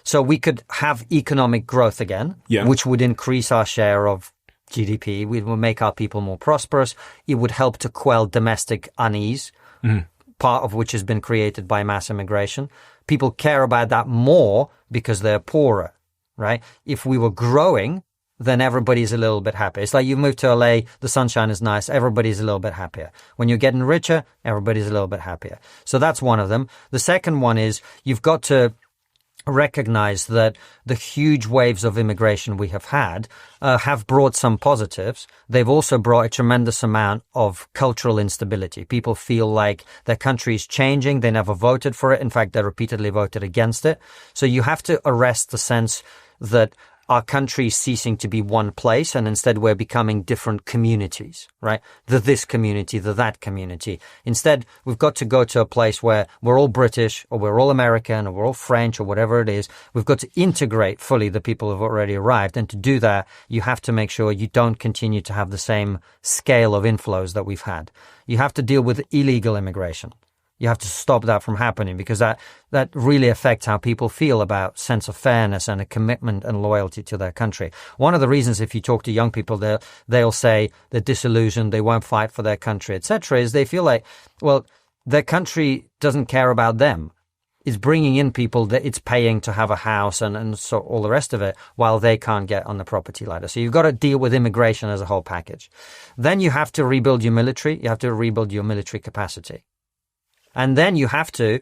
So we could have economic growth again, which would increase our share of GDP. We would make our people more prosperous. It would help to quell domestic unease, part of which has been created by mass immigration. People care about that more because they're poorer, right? If we were growing, then everybody's a little bit happier. It's like you move to LA, the sunshine is nice, everybody's a little bit happier. When you're getting richer, everybody's a little bit happier. So that's one of them. The second one is you've got to recognize that the huge waves of immigration we have had have brought some positives. They've also brought a tremendous amount of cultural instability. People feel like their country is changing. They never voted for it. In fact, they repeatedly voted against it. So you have to arrest the sense that our country is ceasing to be one place, and instead we're becoming different communities, right? The this community, the that community. Instead, we've got to go to a place where we're all British, or we're all American, or we're all French, or whatever it is. We've got to integrate fully the people who have already arrived. And to do that, you have to make sure you don't continue to have the same scale of inflows that we've had. You have to deal with illegal immigration. You have to stop that from happening, because that really affects how people feel about sense of fairness and a commitment and loyalty to their country. One of the reasons, if you talk to young people, they'll say they're disillusioned, they won't fight for their country, etc., is they feel like, well, their country doesn't care about them. It's bringing in people that it's paying to have a house and so all the rest of it, while they can't get on the property ladder. So you've got to deal with immigration as a whole package. Then you have to rebuild your military. You have to rebuild your military capacity. And then you have to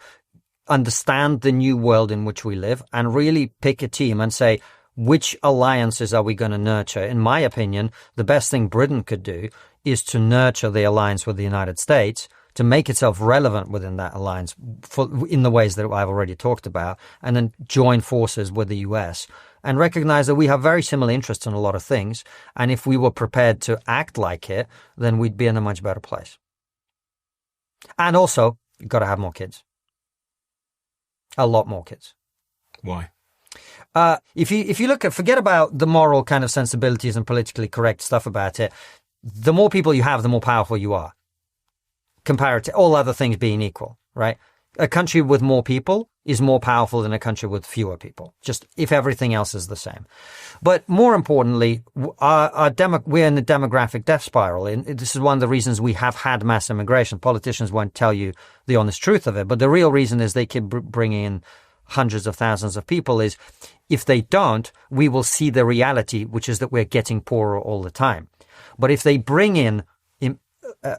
understand the new world in which we live and really pick a team and say, which alliances are we going to nurture? In my opinion, the best thing Britain could do is to nurture the alliance with the United States, to make itself relevant within that alliance in the ways that I've already talked about, and then join forces with the US and recognize that we have very similar interests in a lot of things. And if we were prepared to act like it, then we'd be in a much better place. And also, you've got to have more kids. A lot more kids. Why? If you look at, forget about the moral kind of sensibilities and politically correct stuff about it, the more people you have, the more powerful you are. Compared to all other things being equal, right? A country with more people is more powerful than a country with fewer people, just if everything else is the same. But more importantly, we're in the demographic death spiral. And this is one of the reasons we have had mass immigration. Politicians won't tell you the honest truth of it. But the real reason is they keep bringing in hundreds of thousands of people is if they don't, we will see the reality, which is that we're getting poorer all the time. But if they bring in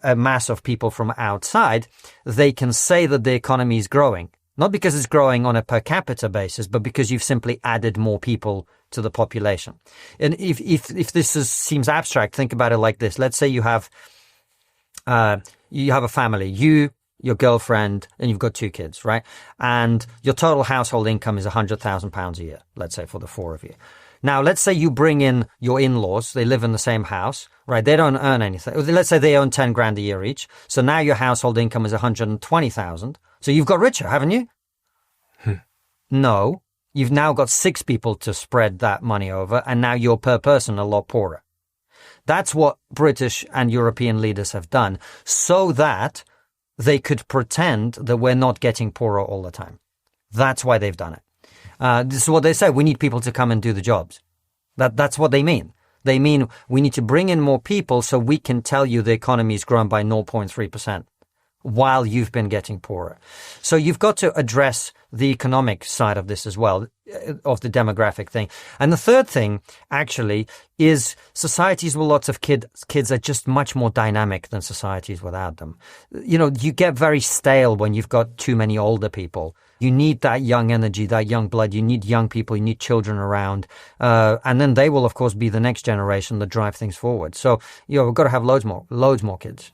a mass of people from outside, they can say that the economy is growing. Not because it's growing on a per capita basis, but because you've simply added more people to the population. And if this seems abstract, think about it like this. Let's say you have a family, you, your girlfriend, and you've got 2 kids, right? And your total household income is £100,000 a year, let's say, for the 4 of you. Now, let's say you bring in your in-laws. They live in the same house, right? They don't earn anything. Let's say they earn 10 grand a year each. So now your household income is 120,000. So you've got richer, haven't you? No, you've now got 6 people to spread that money over, and now you're per person a lot poorer. That's what British and European leaders have done, so that they could pretend that we're not getting poorer all the time. That's why they've done it. This is what they say. We need people to come and do the jobs. That's what they mean. They mean we need to bring in more people so we can tell you the economy's grown by 0.3% while you've been getting poorer. So you've got to address the economic side of this as well, of the demographic thing. And the third thing, actually, is societies with lots of kids are just much more dynamic than societies without them. You know, you get very stale when you've got too many older people. You need that young energy, that young blood. You need young people. You need children around. And then they will, of course, be the next generation that drive things forward. So, you know, we've got to have loads more kids.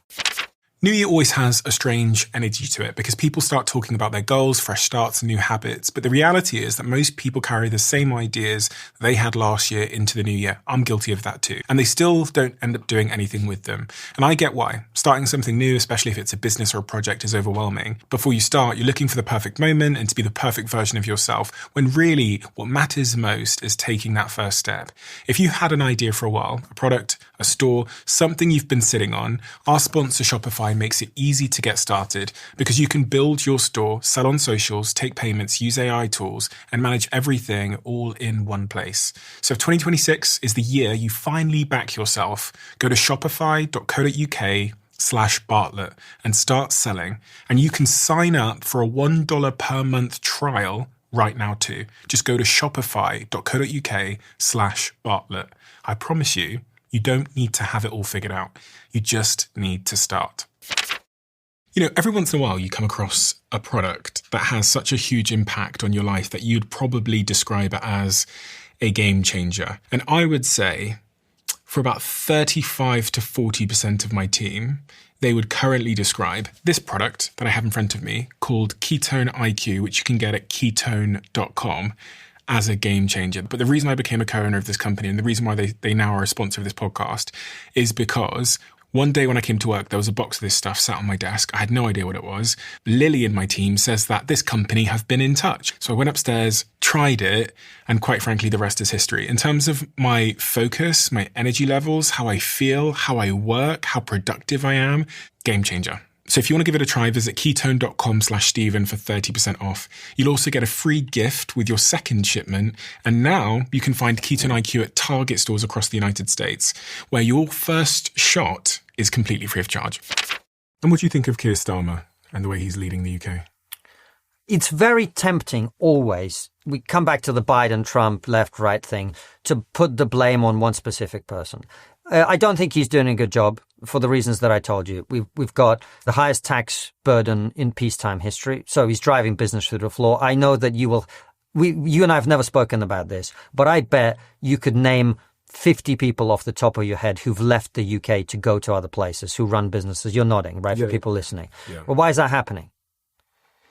New Year always has a strange energy to it because people start talking about their goals, fresh starts, and new habits. But the reality is that most people carry the same ideas they had last year into the new year. I'm guilty of that too. And they still don't end up doing anything with them. And I get why. Starting something new, especially if it's a business or a project, is overwhelming. Before you start, you're looking for the perfect moment and to be the perfect version of yourself, when really what matters most is taking that first step. If you had an idea for a while, a product, a store, something you've been sitting on, our sponsor Shopify makes it easy to get started because you can build your store, sell on socials, take payments, use AI tools, and manage everything all in one place. So if 2026 is the year you finally back yourself, go to shopify.co.uk/Bartlett and start selling. And you can sign up for a $1 per month trial right now too. Just go to shopify.co.uk/Bartlett. I promise you, you don't need to have it all figured out. You just need to start. You know, every once in a while you come across a product that has such a huge impact on your life that you'd probably describe it as a game changer. And I would say for about 35 to 40% of my team, they would currently describe this product that I have in front of me called Ketone IQ, which you can get at ketone.com, as a game changer. But the reason I became a co-owner of this company and the reason why they now are a sponsor of this podcast is because one day when I came to work, there was a box of this stuff sat on my desk. I had no idea what it was. Lily in my team says that this company have been in touch. So I went upstairs, tried it, and quite frankly, the rest is history. In terms of my focus, my energy levels, how I feel, how I work, how productive I am, game changer. So if you want to give it a try, visit ketone.com/Stephen for 30% off. You'll also get a free gift with your second shipment. And now you can find Ketone IQ at Target stores across the United States, where your first shot is completely free of charge. And what do you think of Keir Starmer and the way he's leading the UK? It's very tempting always. We come back to the Biden-Trump left-right thing to put the blame on one specific person. I don't think he's doing a good job for the reasons that I told you. We've got the highest tax burden in peacetime history, so he's driving business through the floor. I know that you and I have never spoken about this, but I bet you could name 50 people off the top of your head who've left the UK to go to other places, who run businesses. You're nodding, right, for people listening. Yeah. Well, why is that happening?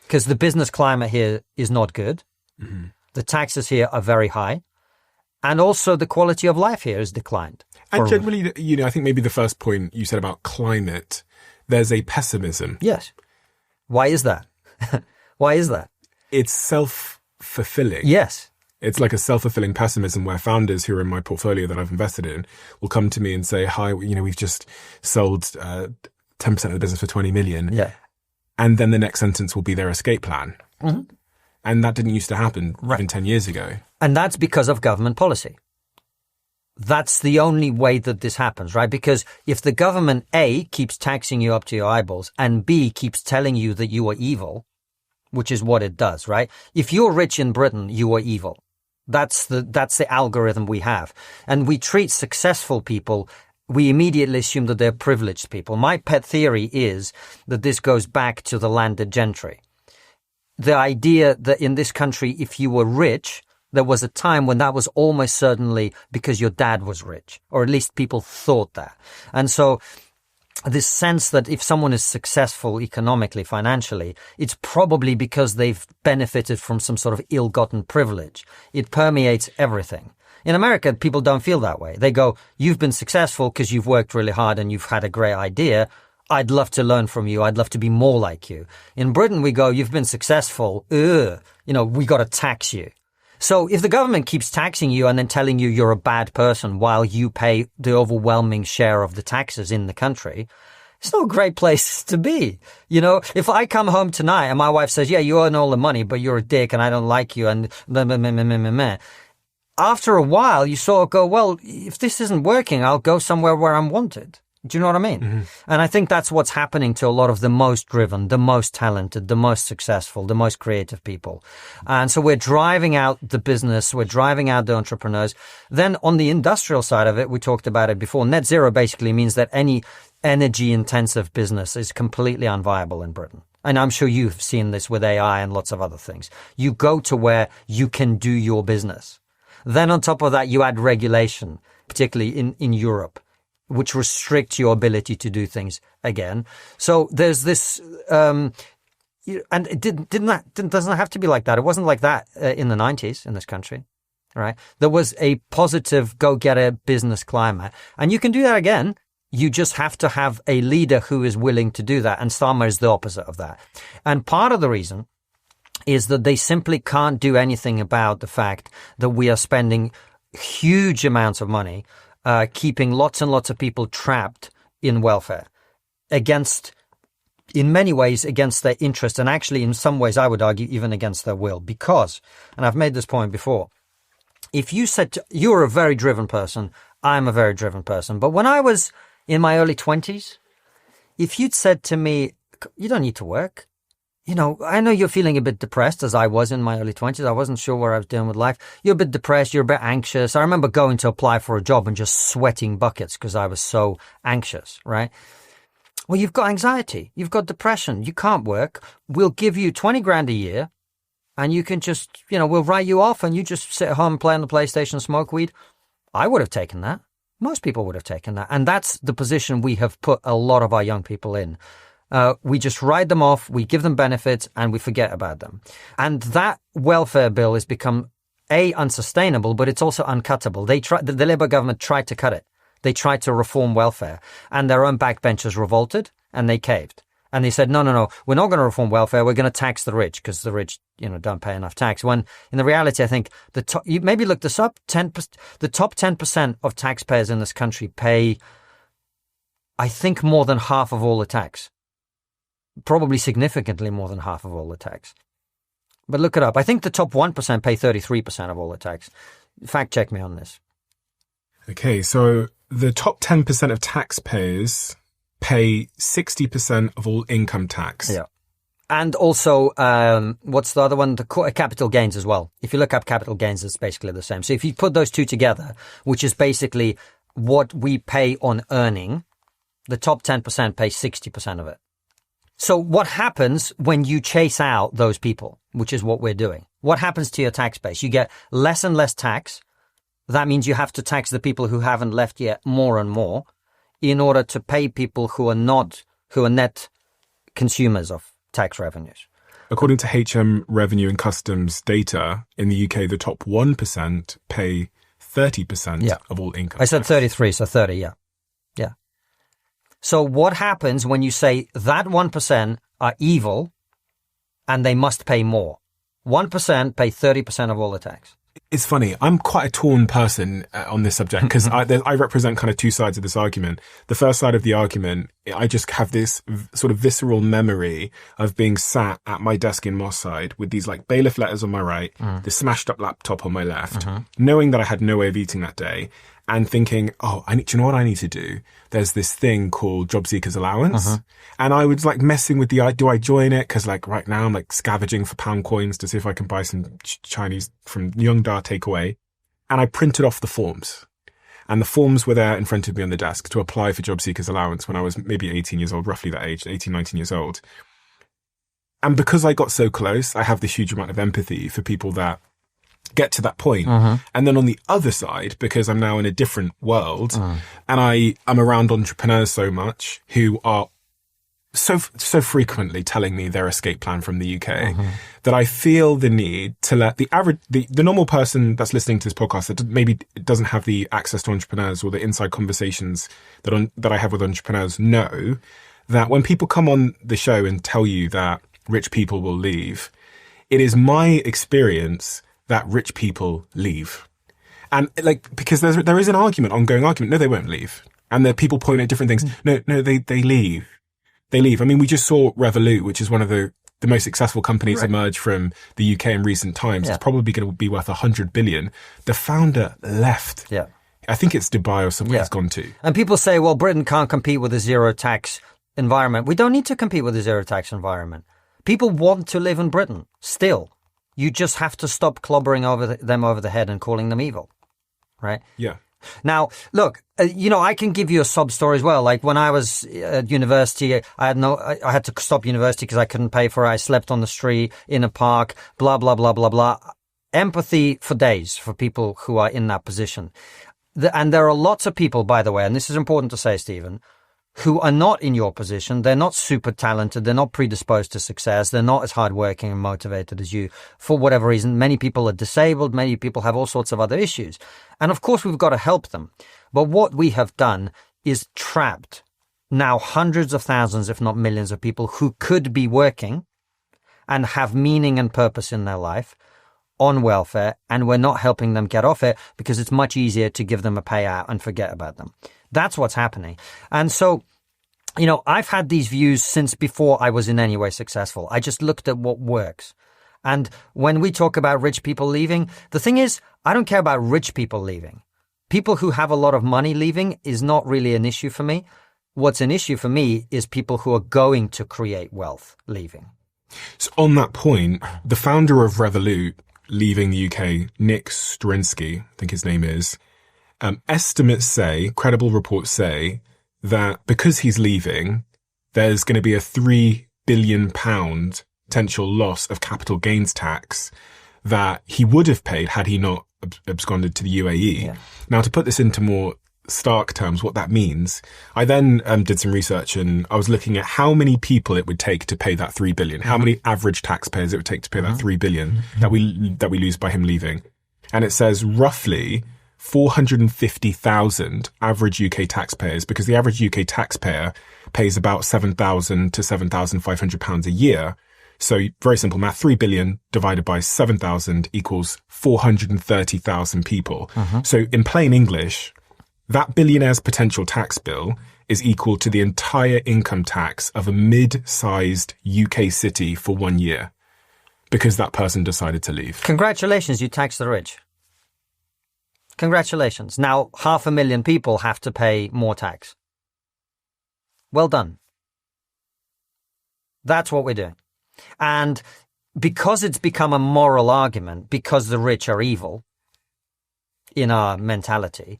Because the business climate here is not good. Mm-hmm. The taxes here are very high. And also the quality of life here has declined. And generally, you know, I think maybe the first point you said about climate, there's a pessimism. Yes. Why is that? Why is that? It's self-fulfilling. Yes. It's like a self-fulfilling pessimism where founders who are in my portfolio that I've invested in will come to me and say, hi, you know, we've just sold 10% of the business for 20 million. Yeah. And then the next sentence will be their escape plan. Mm-hmm. And that didn't used to happen even 10 years ago. And that's because of government policy. That's the only way that this happens, right? Because if the government, A, keeps taxing you up to your eyeballs, and B, keeps telling you that you are evil, which is what it does, right? If you're rich in Britain, you are evil. That's the algorithm we have. And we treat successful people, we immediately assume that they're privileged people. My pet theory is that this goes back to the landed gentry. The idea that in this country, if you were rich, there was a time when that was almost certainly because your dad was rich, or at least people thought that. And so this sense that if someone is successful economically, financially, it's probably because they've benefited from some sort of ill-gotten privilege. It permeates everything. In America, people don't feel that way. They go, you've been successful because you've worked really hard and you've had a great idea. I'd love to learn from you. I'd love to be more like you. In Britain, we go, you've been successful. we got to tax you. So if the government keeps taxing you and then telling you you're a bad person while you pay the overwhelming share of the taxes in the country, it's not a great place to be. If I come home tonight and my wife says, yeah, you earn all the money, but you're a dick and I don't like you and blah, blah, blah, blah, blah, blah. After a while, you sort of go, well, if this isn't working, I'll go somewhere where I'm wanted. Do you know what I mean? Mm-hmm. And I think that's what's happening to a lot of the most driven, the most talented, the most successful, the most creative people. And so we're driving out the business. We're driving out the entrepreneurs. Then on the industrial side of it, we talked about it before. Net zero basically means that any energy intensive business is completely unviable in Britain. And I'm sure you've seen this with AI and lots of other things. You go to where you can do your business. Then on top of that, you add regulation, particularly in Europe, which restricts your ability to do things again. So there's this, and it doesn't have to be like that. It wasn't like that in the 90s in this country, right? There was a positive go-getter business climate. And you can do that again. You just have to have a leader who is willing to do that. And Starmer is the opposite of that. And part of the reason is that they simply can't do anything about the fact that we are spending huge amounts of money keeping lots and lots of people trapped in welfare in many ways against their interest, and actually in some ways I would argue even against their will. Because, and I've made this point before, if you said you're a very driven person, I'm a very driven person, but when I was in my early 20s, if you'd said to me, you don't need to work, I know you're feeling a bit depressed, as I was in my early 20s. I wasn't sure where I was doing with life. You're a bit depressed. You're a bit anxious. I remember going to apply for a job and just sweating buckets because I was so anxious, right? Well, you've got anxiety. You've got depression. You can't work. We'll give you 20 grand a year and you can just, we'll write you off and you just sit at home and play on the PlayStation, smoke weed. I would have taken that. Most people would have taken that. And that's the position we have put a lot of our young people in. We just write them off, we give them benefits, and we forget about them. And that welfare bill has become, unsustainable, but it's also uncuttable. The Labour government tried to cut it. They tried to reform welfare, and their own backbenchers revolted, and they caved. And they said, no, we're not going to reform welfare, we're going to tax the rich, because the rich, don't pay enough tax. When, in the reality, I think, you maybe look this up, the top 10% of taxpayers in this country pay, I think, more than half of all the tax. Probably significantly more than half of all the tax. But look it up. I think the top 1% pay 33% of all the tax. Fact check me on this. Okay, so the top 10% of taxpayers pay 60% of all income tax. Yeah. And also, what's the other one? The capital gains as well. If you look up capital gains, it's basically the same. So if you put those two together, which is basically what we pay on earning, the top 10% pay 60% of it. So what happens when you chase out those people, which is what we're doing? What happens to your tax base? You get less and less tax. That means you have to tax the people who haven't left yet more and more in order to pay people who are net consumers of tax revenues. According to HM Revenue and Customs data, in the UK, the top 1% pay 30% of all income. I said 33, so 30, yeah. Yeah. So what happens when you say that 1% are evil and they must pay more? 1% pay 30% of all the tax. It's funny. I'm quite a torn person on this subject because I represent kind of two sides of this argument. The first side of the argument, I just have this sort of visceral memory of being sat at my desk in Moss Side with these like bailiff letters on my right, the smashed up laptop on my left, knowing that I had no way of eating that day and thinking, do you know what I need to do? There's this thing called Job Seekers Allowance. And I was like messing with do I join it? Cause like right now I'm like scavenging for pound coins to see if I can buy some Chinese from Yeongda takeaway. And I printed off the forms. And the forms were there in front of me on the desk to apply for Job Seekers Allowance when I was maybe 18 years old, roughly that age, 18, 19 years old. And because I got so close, I have this huge amount of empathy for people that get to that point. And then on the other side, because I'm now in a different world and I'm around entrepreneurs so much who are so frequently telling me their escape plan from the UK that I feel the need to let the normal person that's listening to this podcast that maybe doesn't have the access to entrepreneurs or the inside conversations that I have with entrepreneurs know that when people come on the show and tell you that rich people will leave, it is my experience that rich people leave. And because there is an ongoing argument. No, they won't leave. And there are people pointing at different things. No, they leave. They leave. I mean, we just saw Revolut, which is one of the most successful companies emerge from the UK in recent times. It's probably going to be worth 100 billion. The founder left. Yeah. I think it's Dubai or somewhere he's gone to. And people say, well, Britain can't compete with a zero tax environment. We don't need to compete with a zero tax environment. People want to live in Britain still. You just have to stop clobbering them over the head and calling them evil. Right? Yeah. Now, look, I can give you a sob story as well. Like when I was at university, I had to stop university because I couldn't pay for it. I slept on the street, in a park, blah, blah, blah, blah, blah. Empathy for days for people who are in that position. And there are lots of people, by the way, and this is important to say, Stephen, who are not in your position. They're not super talented. They're not predisposed to success. They're not as hardworking and motivated as you for whatever reason. Many people are disabled. Many people have all sorts of other issues. And of course, we've got to help them. But what we have done is trapped now hundreds of thousands, if not millions of people who could be working and have meaning and purpose in their life on welfare. And we're not helping them get off it because it's much easier to give them a payout and forget about them. That's what's happening. And so, I've had these views since before I was in any way successful. I just looked at what works. And when we talk about rich people leaving, the thing is, I don't care about rich people leaving. People who have a lot of money leaving is not really an issue for me. What's an issue for me is people who are going to create wealth leaving. So on that point, the founder of Revolut leaving the UK, Nick Strinsky, I think his name is, estimates say, credible reports say, that because he's leaving, there's going to be a £3 billion potential loss of capital gains tax that he would have paid had he not absconded to the UAE. Yeah. Now, to put this into more stark terms, what that means, I then did some research and I was looking at how many people it would take to pay that 3 billion, how many average taxpayers it would take to pay that 3 billion that we lose by him leaving. And it says roughly 450,000 average UK taxpayers, because the average UK taxpayer pays about £7,000 to £7,500 a year. So very simple math, 3 billion divided by 7,000 equals 430,000 people. So in plain English, that billionaire's potential tax bill is equal to the entire income tax of a mid-sized UK city for 1 year because that person decided to leave. Congratulations, you tax the rich. Congratulations. Now 500,000 people have to pay more tax. Well done. That's what we're doing. And because it's become a moral argument, because the rich are evil in our mentality,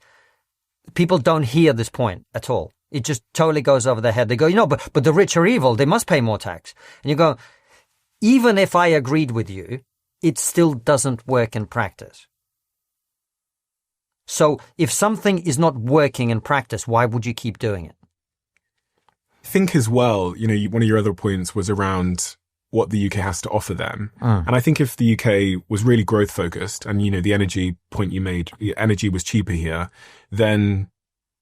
people don't hear this point at all. It just totally goes over their head. They go, but the rich are evil. They must pay more tax. And you go, even if I agreed with you, it still doesn't work in practice. So if something is not working in practice, why would you keep doing it? I think as well, one of your other points was around what the UK has to offer them. And I think if the UK was really growth focused and, the energy point you made, energy was cheaper here, then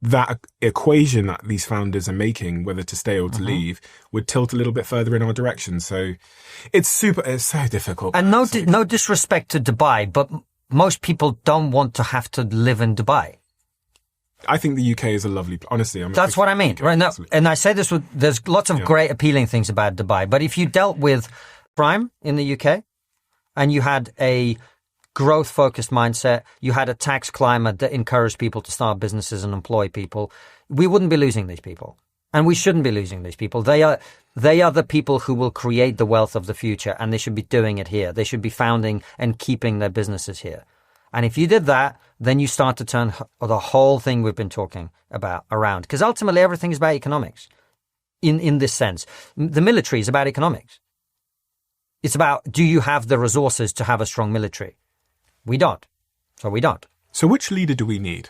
that equation that these founders are making, whether to stay or to leave, would tilt a little bit further in our direction. So it's so difficult. And no disrespect to Dubai, but most people don't want to have to live in Dubai. I think the UK is a lovely, honestly. That's what I mean, right now. And I say this there's lots of great appealing things about Dubai, but if you dealt with crime in the UK and you had a growth focused mindset, you had a tax climate that encouraged people to start businesses and employ people, we wouldn't be losing these people. And we shouldn't be losing these people. They are the people who will create the wealth of the future, and they should be doing it here. They should be founding and keeping their businesses here. And if you did that, then you start to turn the whole thing we've been talking about around. Because ultimately, everything is about economics in this sense. The military is about economics. It's about, do you have the resources to have a strong military? We don't. So we don't. So which leader do we need?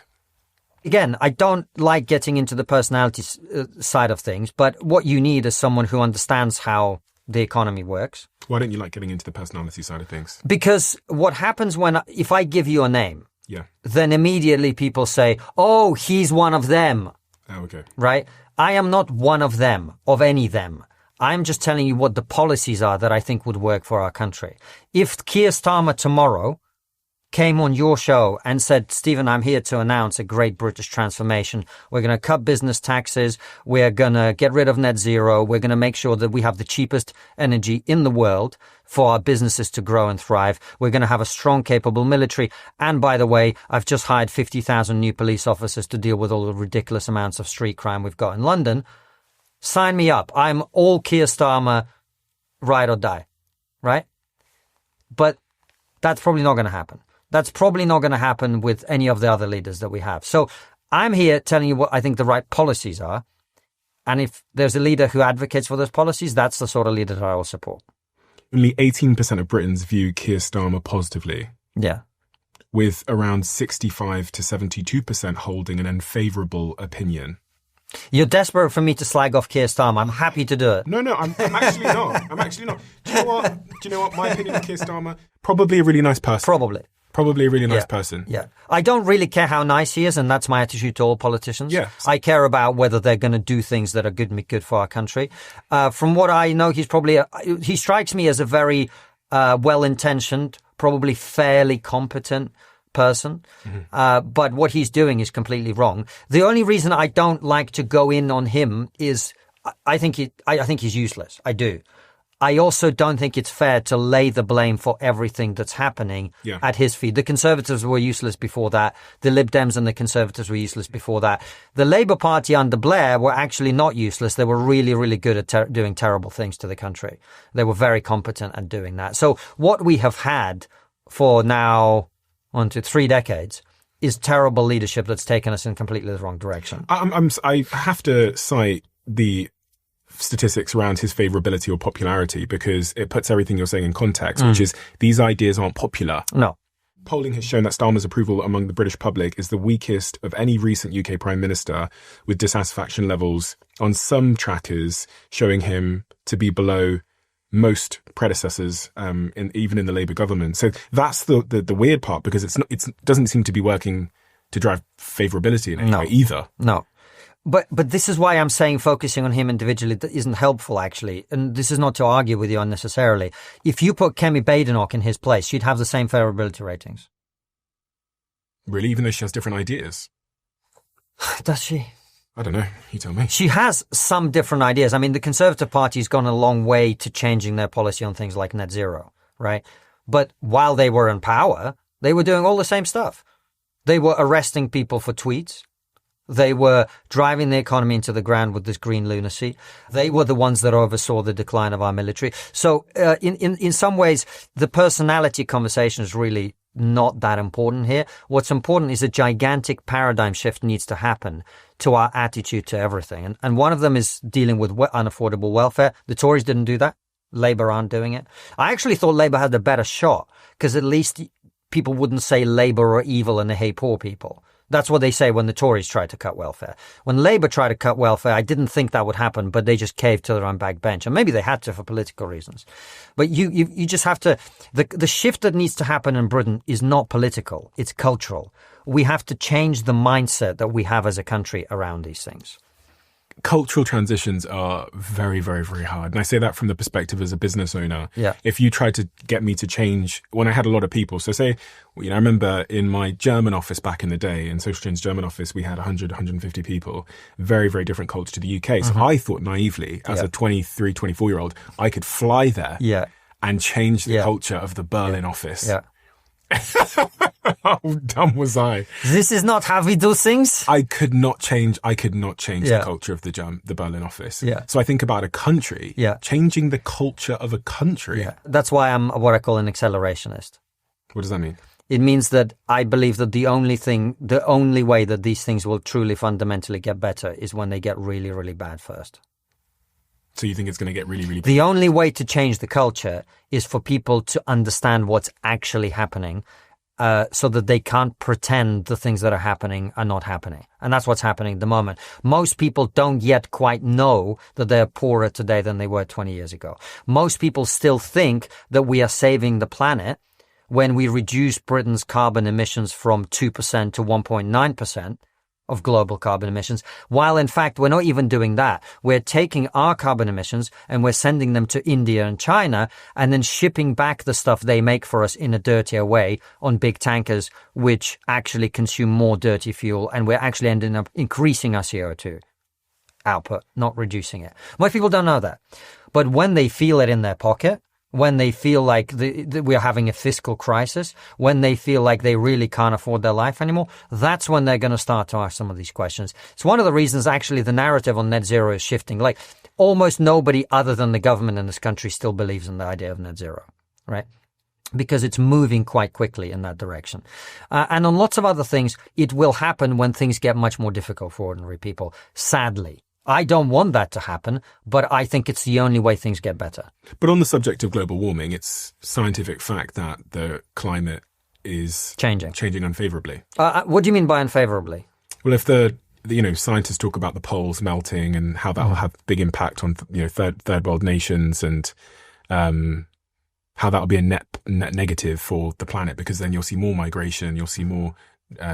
Again, I don't like getting into the personality side of things, but what you need is someone who understands how the economy works. Why don't you like getting into the personality side of things? Because what happens if I give you a name, then immediately people say, oh, he's one of them. Oh, okay. Right? I am not one of them, of any them. I'm just telling you what the policies are that I think would work for our country. If Keir Starmer tomorrow came on your show and said, Stephen, I'm here to announce a great British transformation. We're going to cut business taxes. We're going to get rid of net zero. We're going to make sure that we have the cheapest energy in the world for our businesses to grow and thrive. We're going to have a strong, capable military. And by the way, I've just hired 50,000 new police officers to deal with all the ridiculous amounts of street crime we've got in London. Sign me up. I'm all Keir Starmer, ride or die, right? But that's probably not going to happen. That's probably not going to happen with any of the other leaders that we have. So I'm here telling you what I think the right policies are. And if there's a leader who advocates for those policies, that's the sort of leader that I will support. Only 18% of Britons view Keir Starmer positively. Yeah. With around 65 to 72% holding an unfavourable opinion. You're desperate for me to slag off Keir Starmer. I'm happy to do it. No, I'm actually not. I'm actually not. Do you know what? My opinion of Keir Starmer? Probably a really nice person. Probably a really nice person. Yeah. I don't really care how nice he is, and that's my attitude to all politicians. Yeah. I care about whether they're going to do things that are good for our country. From what I know, he strikes me as a very well-intentioned, probably fairly competent person. Mm-hmm. But what he's doing is completely wrong. The only reason I don't like to go in on him is I think he's useless. I do. I also don't think it's fair to lay the blame for everything that's happening at his feet. The Conservatives were useless before that. The Lib Dems and the Conservatives were useless before that. The Labour Party under Blair were actually not useless. They were really, really good at doing terrible things to the country. They were very competent at doing that. So what we have had for now 1 to 3 decades is terrible leadership that's taken us in completely the wrong direction. I have to cite the statistics around his favourability or popularity because it puts everything you're saying in context, which is these ideas aren't popular. No. Polling has shown that Starmer's approval among the British public is the weakest of any recent UK Prime Minister, with dissatisfaction levels on some trackers showing him to be below most predecessors, even in the Labour government. So that's the weird part, because it doesn't seem to be working to drive favourability in any way either. No. But this is why I'm saying focusing on him individually isn't helpful, actually. And this is not to argue with you unnecessarily. If you put Kemi Badenoch in his place, she'd have the same favourability ratings. Really? Even though she has different ideas? Does she? I don't know. You tell me. She has some different ideas. I mean, the Conservative Party's gone a long way to changing their policy on things like net zero, right? But while they were in power, they were doing all the same stuff. They were arresting people for tweets. They were driving the economy into the ground with this green lunacy. They were the ones that oversaw the decline of our military. So in some ways, the personality conversation is really not that important here. What's important is a gigantic paradigm shift needs to happen to our attitude to everything. And one of them is dealing with unaffordable welfare. The Tories didn't do that. Labour aren't doing it. I actually thought Labour had a better shot because at least people wouldn't say Labour are evil and they hate poor people. That's what they say when the Tories try to cut welfare. When Labour tried to cut welfare, I didn't think that would happen, but they just caved to their own backbench. And maybe they had to for political reasons. But you just have to, the shift that needs to happen in Britain is not political, it's cultural. We have to change the mindset that we have as a country around these things. Cultural transitions are very, very, very hard. And I say that from the perspective as a business owner. Yeah. If you try to get me to change, when I had a lot of people, so say, I remember in my German office back in the day, in Social Chain's German office, we had 100, 150 people, very, very different culture to the UK. So I thought naively, as a 23, 24-year-old, I could fly there and change the culture of the Berlin office. Yeah. How dumb was I? This is not how we do things. I could not change the culture of the Berlin office. Yeah. So I think about a country, changing the culture of a country. Yeah. That's why I'm what I call an accelerationist. What does that mean? It means that I believe that the only way that these things will truly fundamentally get better is when they get really, really bad first. So you think it's going to get really, really bad? The only way to change the culture is for people to understand what's actually happening, so that they can't pretend the things that are happening are not happening. And that's what's happening at the moment. Most people don't yet quite know that they're poorer today than they were 20 years ago. Most people still think that we are saving the planet when we reduce Britain's carbon emissions from 2% to 1.9%. of global carbon emissions, while in fact we're not even doing that. We're taking our carbon emissions and we're sending them to India and China and then shipping back the stuff they make for us in a dirtier way on big tankers, which actually consume more dirty fuel, and we're actually ending up increasing our CO2 output, not reducing it. Most people don't know that. But when they feel it in their pocket, when they feel like we're having a fiscal crisis, when they feel like they really can't afford their life anymore, that's when they're going to start to ask some of these questions. It's one of the reasons actually the narrative on net zero is shifting. Like almost nobody other than the government in this country still believes in the idea of net zero, right? Because it's moving quite quickly in that direction. And on lots of other things, it will happen when things get much more difficult for ordinary people, sadly. I don't want that to happen, but I think it's the only way things get better. But on the subject of global warming, it's scientific fact that the climate is changing unfavorably. What do you mean by unfavorably? Well, if scientists talk about the poles melting and how that will have big impact on third world nations, and how that will be a net negative for the planet, because then you'll see more migration, you'll see more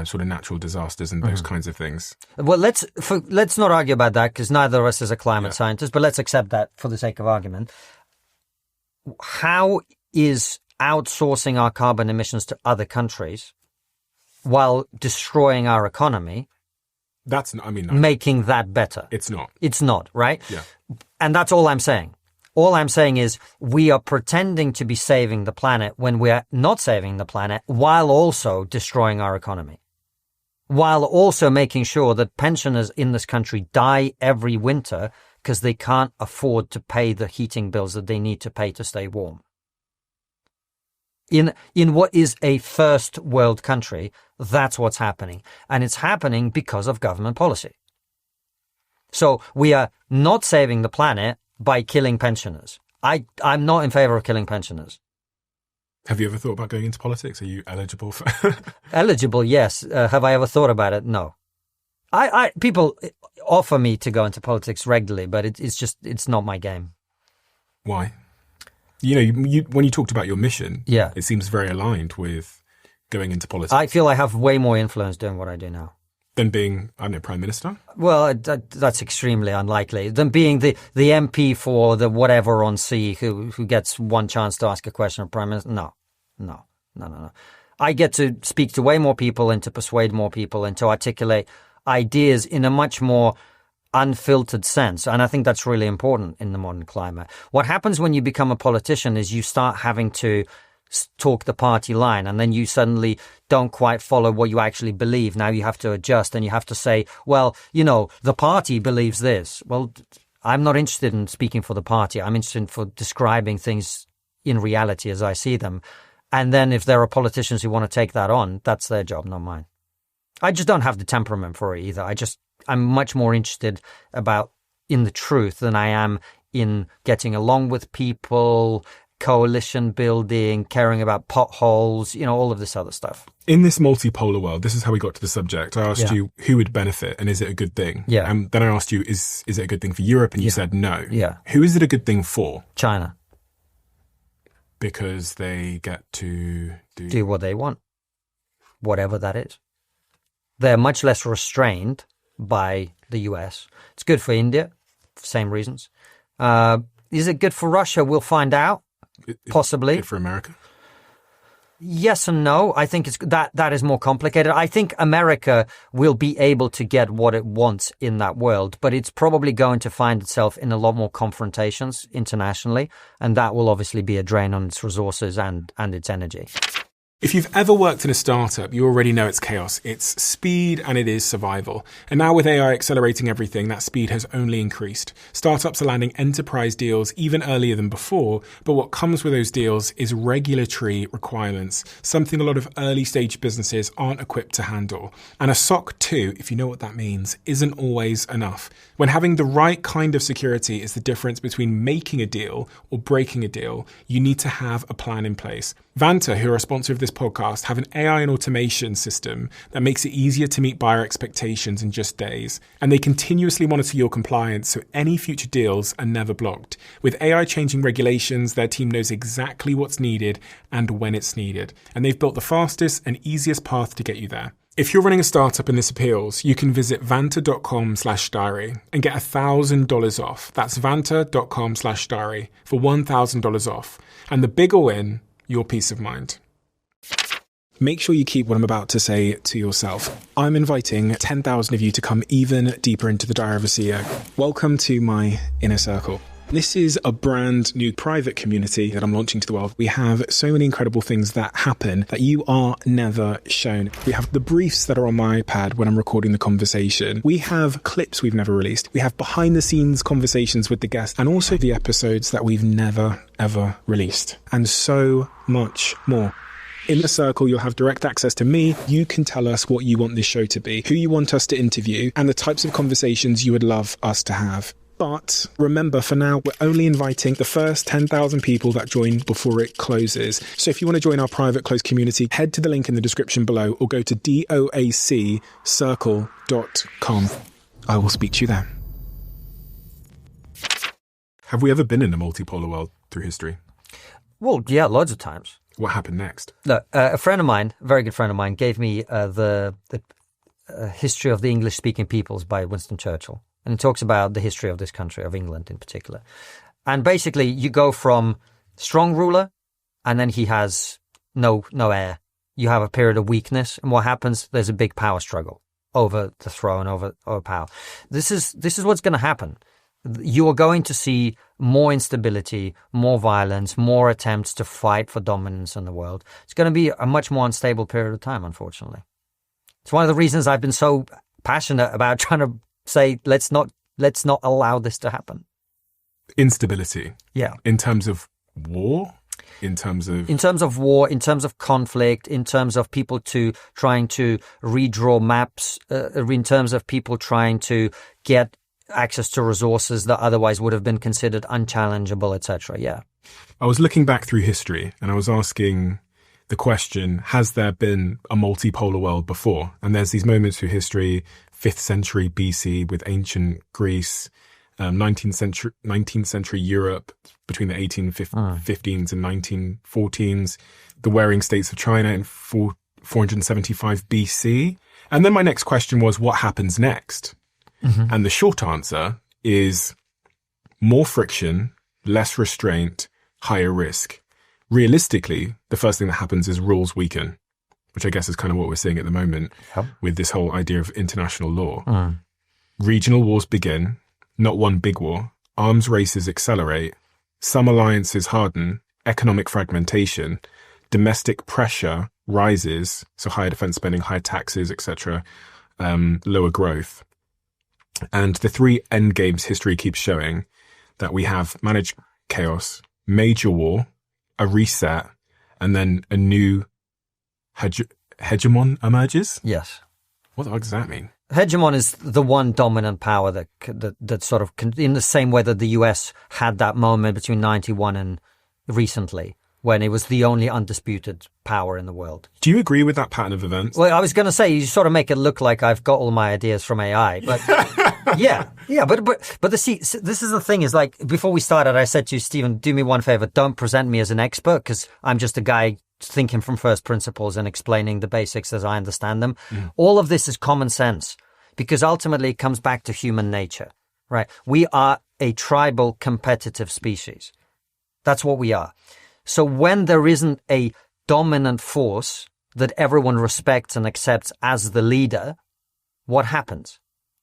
sort of natural disasters and those kinds of things. Well, let's not argue about that, because neither of us is a climate scientist, but let's accept that for the sake of argument. How is outsourcing our carbon emissions to other countries while destroying our economy making that better? It's not. It's not, right? Yeah. And that's all I'm saying. All I'm saying is we are pretending to be saving the planet when we are not saving the planet, while also destroying our economy, while also making sure that pensioners in this country die every winter because they can't afford to pay the heating bills that they need to pay to stay warm. In what is a first world country, that's what's happening. And it's happening because of government policy. So we are not saving the planet by killing pensioners. I'm not in favor of killing pensioners. Have you ever thought about going into politics? Are you eligible for... Eligible, yes. Have I ever thought about it? No. People offer me to go into politics regularly, but it's not my game. Why? When you talked about your mission, yeah, it seems very aligned with going into politics. I feel I have way more influence doing what I do now. Than being, Prime Minister? Well, that's extremely unlikely. Than being the MP for the whatever on C who gets one chance to ask a question of Prime Minister. No. I get to speak to way more people and to persuade more people and to articulate ideas in a much more unfiltered sense. And I think that's really important in the modern climate. What happens when you become a politician is you start having to talk the party line, and then you suddenly don't quite follow what you actually believe. Now you have to adjust, and you have to say, well, the party believes this. Well, I'm not interested in speaking for the party. I'm interested for describing things in reality as I see them. And then if there are politicians who want to take that on, that's their job, not mine. I just don't have the temperament for it either. I'm much more interested in the truth than I am in getting along with people, coalition building, caring about potholes, all of this other stuff. In this multipolar world, this is how we got to the subject. I asked you who would benefit and is it a good thing? Yeah. And then I asked you, is it a good thing for Europe? And you said no. Yeah. Who is it a good thing for? China. Because they get to do what they want, whatever that is. They're much less restrained by the US. It's good for India, for the same reasons. Is it good for Russia? We'll find out. Possibly. Good for America? Yes and no. I think that is more complicated. I think America will be able to get what it wants in that world, but it's probably going to find itself in a lot more confrontations internationally, and that will obviously be a drain on its resources and its energy. If you've ever worked in a startup, you already know it's chaos. It's speed and it is survival. And now with AI accelerating everything, that speed has only increased. Startups are landing enterprise deals even earlier than before, but what comes with those deals is regulatory requirements, something a lot of early stage businesses aren't equipped to handle. And a SOC 2, if you know what that means, isn't always enough. When having the right kind of security is the difference between making a deal or breaking a deal, you need to have a plan in place. Vanta, who are a sponsor of this podcast, have an AI and automation system that makes it easier to meet buyer expectations in just days. And they continuously monitor your compliance so any future deals are never blocked. With AI changing regulations, their team knows exactly what's needed and when it's needed. And they've built the fastest and easiest path to get you there. If you're running a startup and this appeals, you can visit vanta.com/diary and get $1,000 off. That's vanta.com/diary for $1,000 off. And the bigger win, your peace of mind. Make sure you keep what I'm about to say to yourself. I'm inviting 10,000 of you to come even deeper into the Diary of a CEO. Welcome to my inner circle. This is a brand new private community that I'm launching to the world. We have so many incredible things that happen that you are never shown. We have the briefs that are on my iPad when I'm recording the conversation. We have clips we've never released. We have behind the scenes conversations with the guests and also the episodes that we've never, ever released. And so much more. In the circle, you'll have direct access to me. You can tell us what you want this show to be, who you want us to interview, and the types of conversations you would love us to have. But remember, for now, we're only inviting the first 10,000 people that join before it closes. So if you want to join our private closed community, head to the link in the description below or go to doaccircle.com. I will speak to you there. Have we ever been in a multipolar world through history? Well, yeah, loads of times. What happened next? Look, a friend of mine, a very good friend of mine, gave me the History of the English-Speaking Peoples by Winston Churchill. And it talks about the history of this country, of England in particular. And basically, you go from strong ruler, and then he has no heir. You have a period of weakness, and what happens? There's a big power struggle over the throne, over power. This is what's going to happen. You are going to see more instability, more violence, more attempts to fight for dominance in the world. It's going to be a much more unstable period of time, unfortunately. It's one of the reasons I've been so passionate about trying to say, let's not allow this to happen. Instability. Yeah. In terms of war? In terms of war, in terms of conflict, in terms of people trying to redraw maps, in terms of people trying to get access to resources that otherwise would have been considered unchallengeable, etc. Yeah. I was looking back through history and I was asking the question, has there been a multipolar world before? And there's these moments through history, 5th century BC with ancient Greece, 19th century Europe between the 1815s and 1914s, the Warring States of China in 475 BC. And then my next question was, what happens next? Mm-hmm. And the short answer is more friction, less restraint, higher risk. Realistically, the first thing that happens is rules weaken, which I guess is kind of what we're seeing at the moment with this whole idea of international law. Regional wars begin, not one big war. Arms races accelerate. Some alliances harden. Economic fragmentation. Domestic pressure rises. So higher defense spending, higher taxes, etc. Lower growth. And the three end games history keeps showing that we have managed chaos, major war, a reset, and then a new hegemon emerges? Yes. What the fuck does that mean? Hegemon is the one dominant power that sort of, in the same way that the US had that moment between 91 and recently, when it was the only undisputed power in the world. Do you agree with that pattern of events? Well, I was going to say, you sort of make it look like I've got all my ideas from AI, but yeah, but see, this is the thing is like, before we started, I said to you, Stephen, do me one favor, don't present me as an expert because I'm just a guy thinking from first principles and explaining the basics as I understand them. All of this is common sense because ultimately it comes back to human nature, right? We are a tribal competitive species. That's what we are. So when there isn't a dominant force that everyone respects and accepts as the leader, what happens?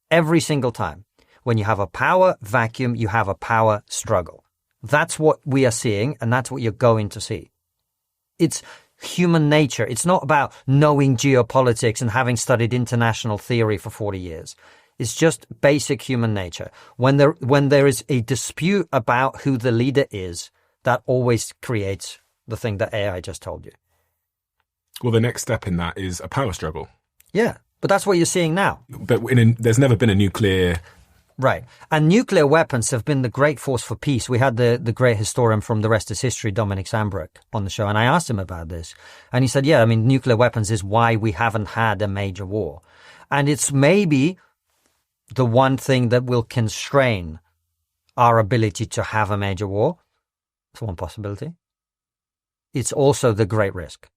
Every single time. When you have a power vacuum, you have a power struggle. That's what we are seeing, and that's what you're going to see. It's human nature. It's not about knowing geopolitics and having studied international theory for 40 years. It's just basic human nature. When there is a dispute about who the leader is, that always creates the thing that AI just told you. Well, the next step in that is a power struggle. Yeah, but that's what you're seeing now. But there's never been a nuclear... Right. And nuclear weapons have been the great force for peace. We had the great historian from The Rest is History, Dominic Sambrook, on the show, and I asked him about this. And he said, yeah, I mean, nuclear weapons is why we haven't had a major war. And it's maybe the one thing that will constrain our ability to have a major war. It's one possibility. It's also the great risk.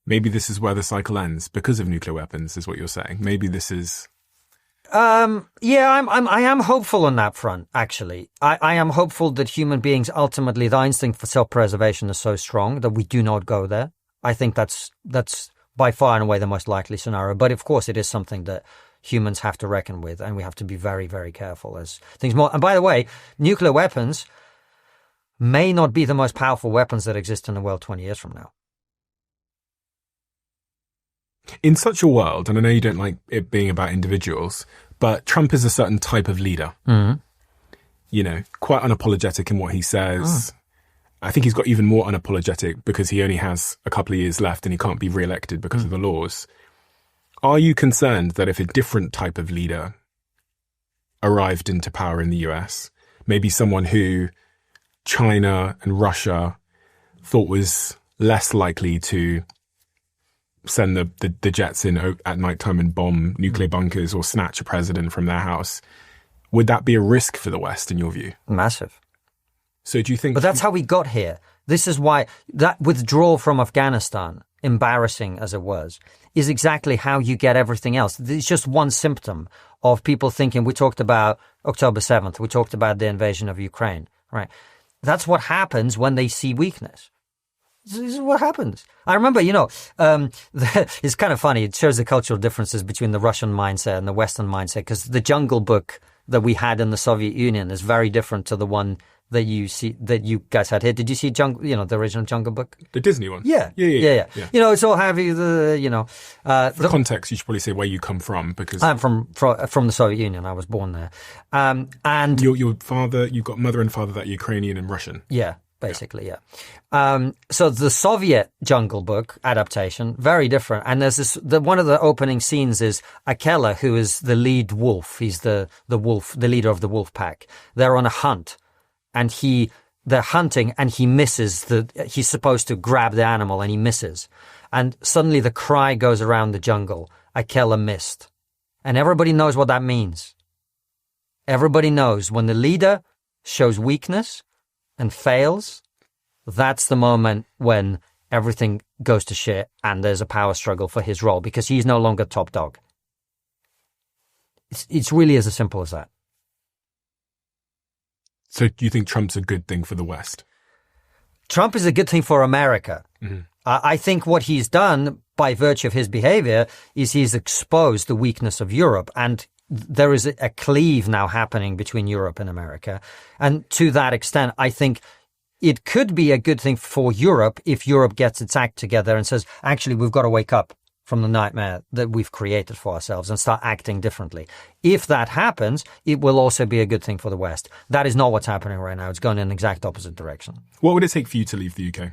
Maybe this is where the cycle ends because of nuclear weapons, is what you're saying. Maybe this is... Yeah, I am hopeful on that front, actually. I am hopeful that human beings, ultimately, the instinct for self-preservation is so strong that we do not go there. I think that's by far and away the most likely scenario. But of course, it is something that humans have to reckon with, and we have to be very, very careful as things more. And by the way, nuclear weapons may not be the most powerful weapons that exist in the world 20 years from now. In such a world, and I know you don't like it being about individuals, but Trump is a certain type of leader. Mm-hmm. You know, quite unapologetic in what he says. I think he's got even more unapologetic because he only has a couple of years left and he can't be re-elected because of the laws. Are you concerned that if a different type of leader arrived into power in the US, maybe someone who China and Russia thought was less likely to send the jets in at nighttime and bomb nuclear bunkers or snatch a president from their house, would that be a risk for the West in your view? Massive. So do you think... But that's how we got here. This is why that withdrawal from Afghanistan, embarrassing as it was, is exactly how you get everything else. It's just one symptom of people thinking, we talked about October 7th, we talked about the invasion of Ukraine, right? That's what happens when they see weakness. This is what happens. I remember, it's kind of funny. It shows the cultural differences between the Russian mindset and the Western mindset, because the Jungle Book that we had in the Soviet Union is very different to the one that you guys had here. Did you see the original Jungle Book? The Disney one? Yeah. It's all heavy, For context, you should probably say where you come from, because... I'm from the Soviet Union. I was born there. And... Your father, you've got mother and father that are Ukrainian and Russian. Yeah. Basically, yeah. So the Soviet Jungle Book adaptation, very different. And there's one of the opening scenes is Akela, who is the lead wolf. He's the wolf, the leader of the wolf pack. They're on a hunt, and they're hunting, and he misses he's supposed to grab the animal, and he misses. And suddenly the cry goes around the jungle, Akela missed. And everybody knows what that means. Everybody knows when the leader shows weakness and fails, that's the moment when everything goes to shit and there's a power struggle for his role, because he's no longer top dog. It's really as simple as that. So do you think Trump's a good thing for the West? Trump is a good thing for America. Mm-hmm. I think what he's done by virtue of his behavior is he's exposed the weakness of Europe, and there is a cleave now happening between Europe and America. And to that extent, I think it could be a good thing for Europe if Europe gets its act together and says, actually, we've got to wake up from the nightmare that we've created for ourselves and start acting differently. If that happens, it will also be a good thing for the West. That is not what's happening right now. It's going in the exact opposite direction. What would it take for you to leave the UK?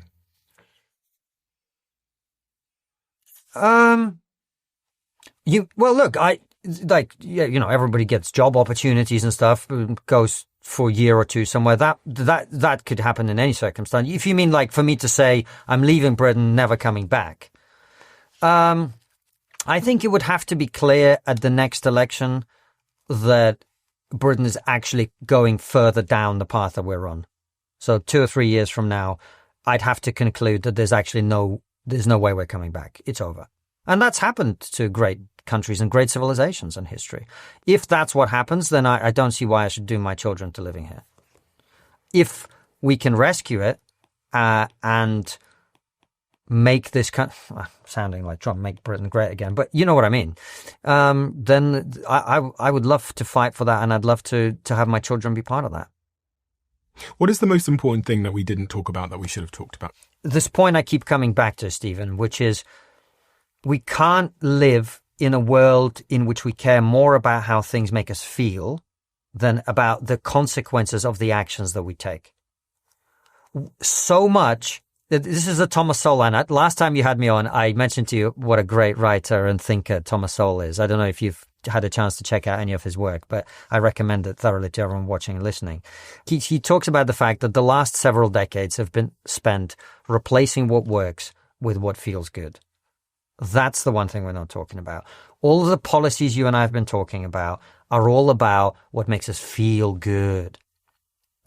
Everybody gets job opportunities and stuff, goes for a year or two somewhere. That could happen in any circumstance. If you mean like for me to say I'm leaving Britain, never coming back, I think it would have to be clear at the next election that Britain is actually going further down the path that we're on. So 2 or 3 years from now, I'd have to conclude that there's no way we're coming back. It's over. And that's happened to great countries and great civilizations in history. If that's what happens, then I don't see why I should doom my children to living here. If we can rescue it and make this sounding like Trump, make Britain great again, but you know what I mean, then I would love to fight for that, and I'd love to have my children be part of that. What is the most important thing that we didn't talk about that we should have talked about? This point I keep coming back to, Stephen, which is we can't live in a world in which we care more about how things make us feel than about the consequences of the actions that we take. So much. This is a Thomas Sowell, and last time you had me on, I mentioned to you what a great writer and thinker Thomas Sowell is. I don't know if you've had a chance to check out any of his work, but I recommend it thoroughly to everyone watching and listening. He talks about the fact that the last several decades have been spent replacing what works with what feels good. That's the one thing we're not talking about. All of the policies you and I have been talking about are all about what makes us feel good,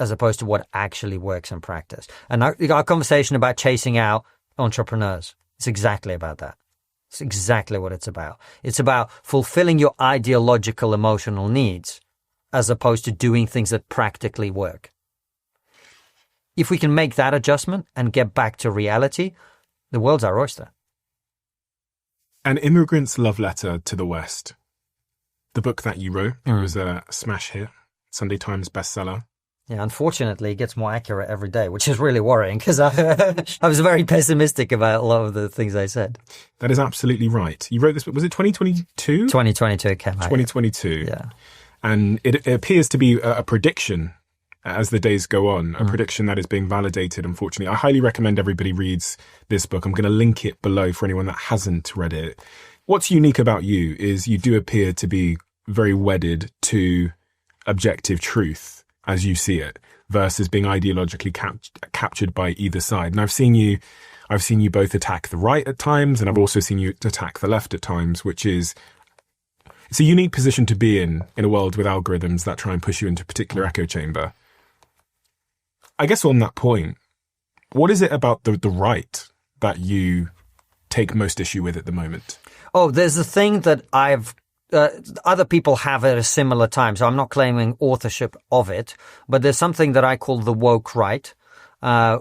as opposed to what actually works in practice. And our conversation about chasing out entrepreneurs, It's exactly about that. It's exactly what it's about. It's about fulfilling your ideological, emotional needs as opposed to doing things that practically work. If we can make that adjustment and get back to reality, the world's our oyster. An Immigrant's Love Letter to the West. The book that you wrote, it was a smash hit, Sunday Times bestseller. Yeah, unfortunately, it gets more accurate every day, which is really worrying because I was very pessimistic about a lot of the things I said. That is absolutely right. You wrote this book, was it 2022? 2022 it came out. 2022. Yeah. And it appears to be a prediction as the days go on, a prediction that is being validated, unfortunately. I highly recommend everybody reads this book. I'm going to link it below for anyone that hasn't read it. What's unique about you is you do appear to be very wedded to objective truth as you see it versus being ideologically captured by either side. And I've seen you both attack the right at times, and I've also seen you attack the left at times, which is, it's a unique position to be in a world with algorithms that try and push you into a particular echo chamber. I guess on that point, what is it about the right that you take most issue with at the moment? Oh, there's a thing that other people have at a similar time, so I'm not claiming authorship of it, but there's something that I call the woke right,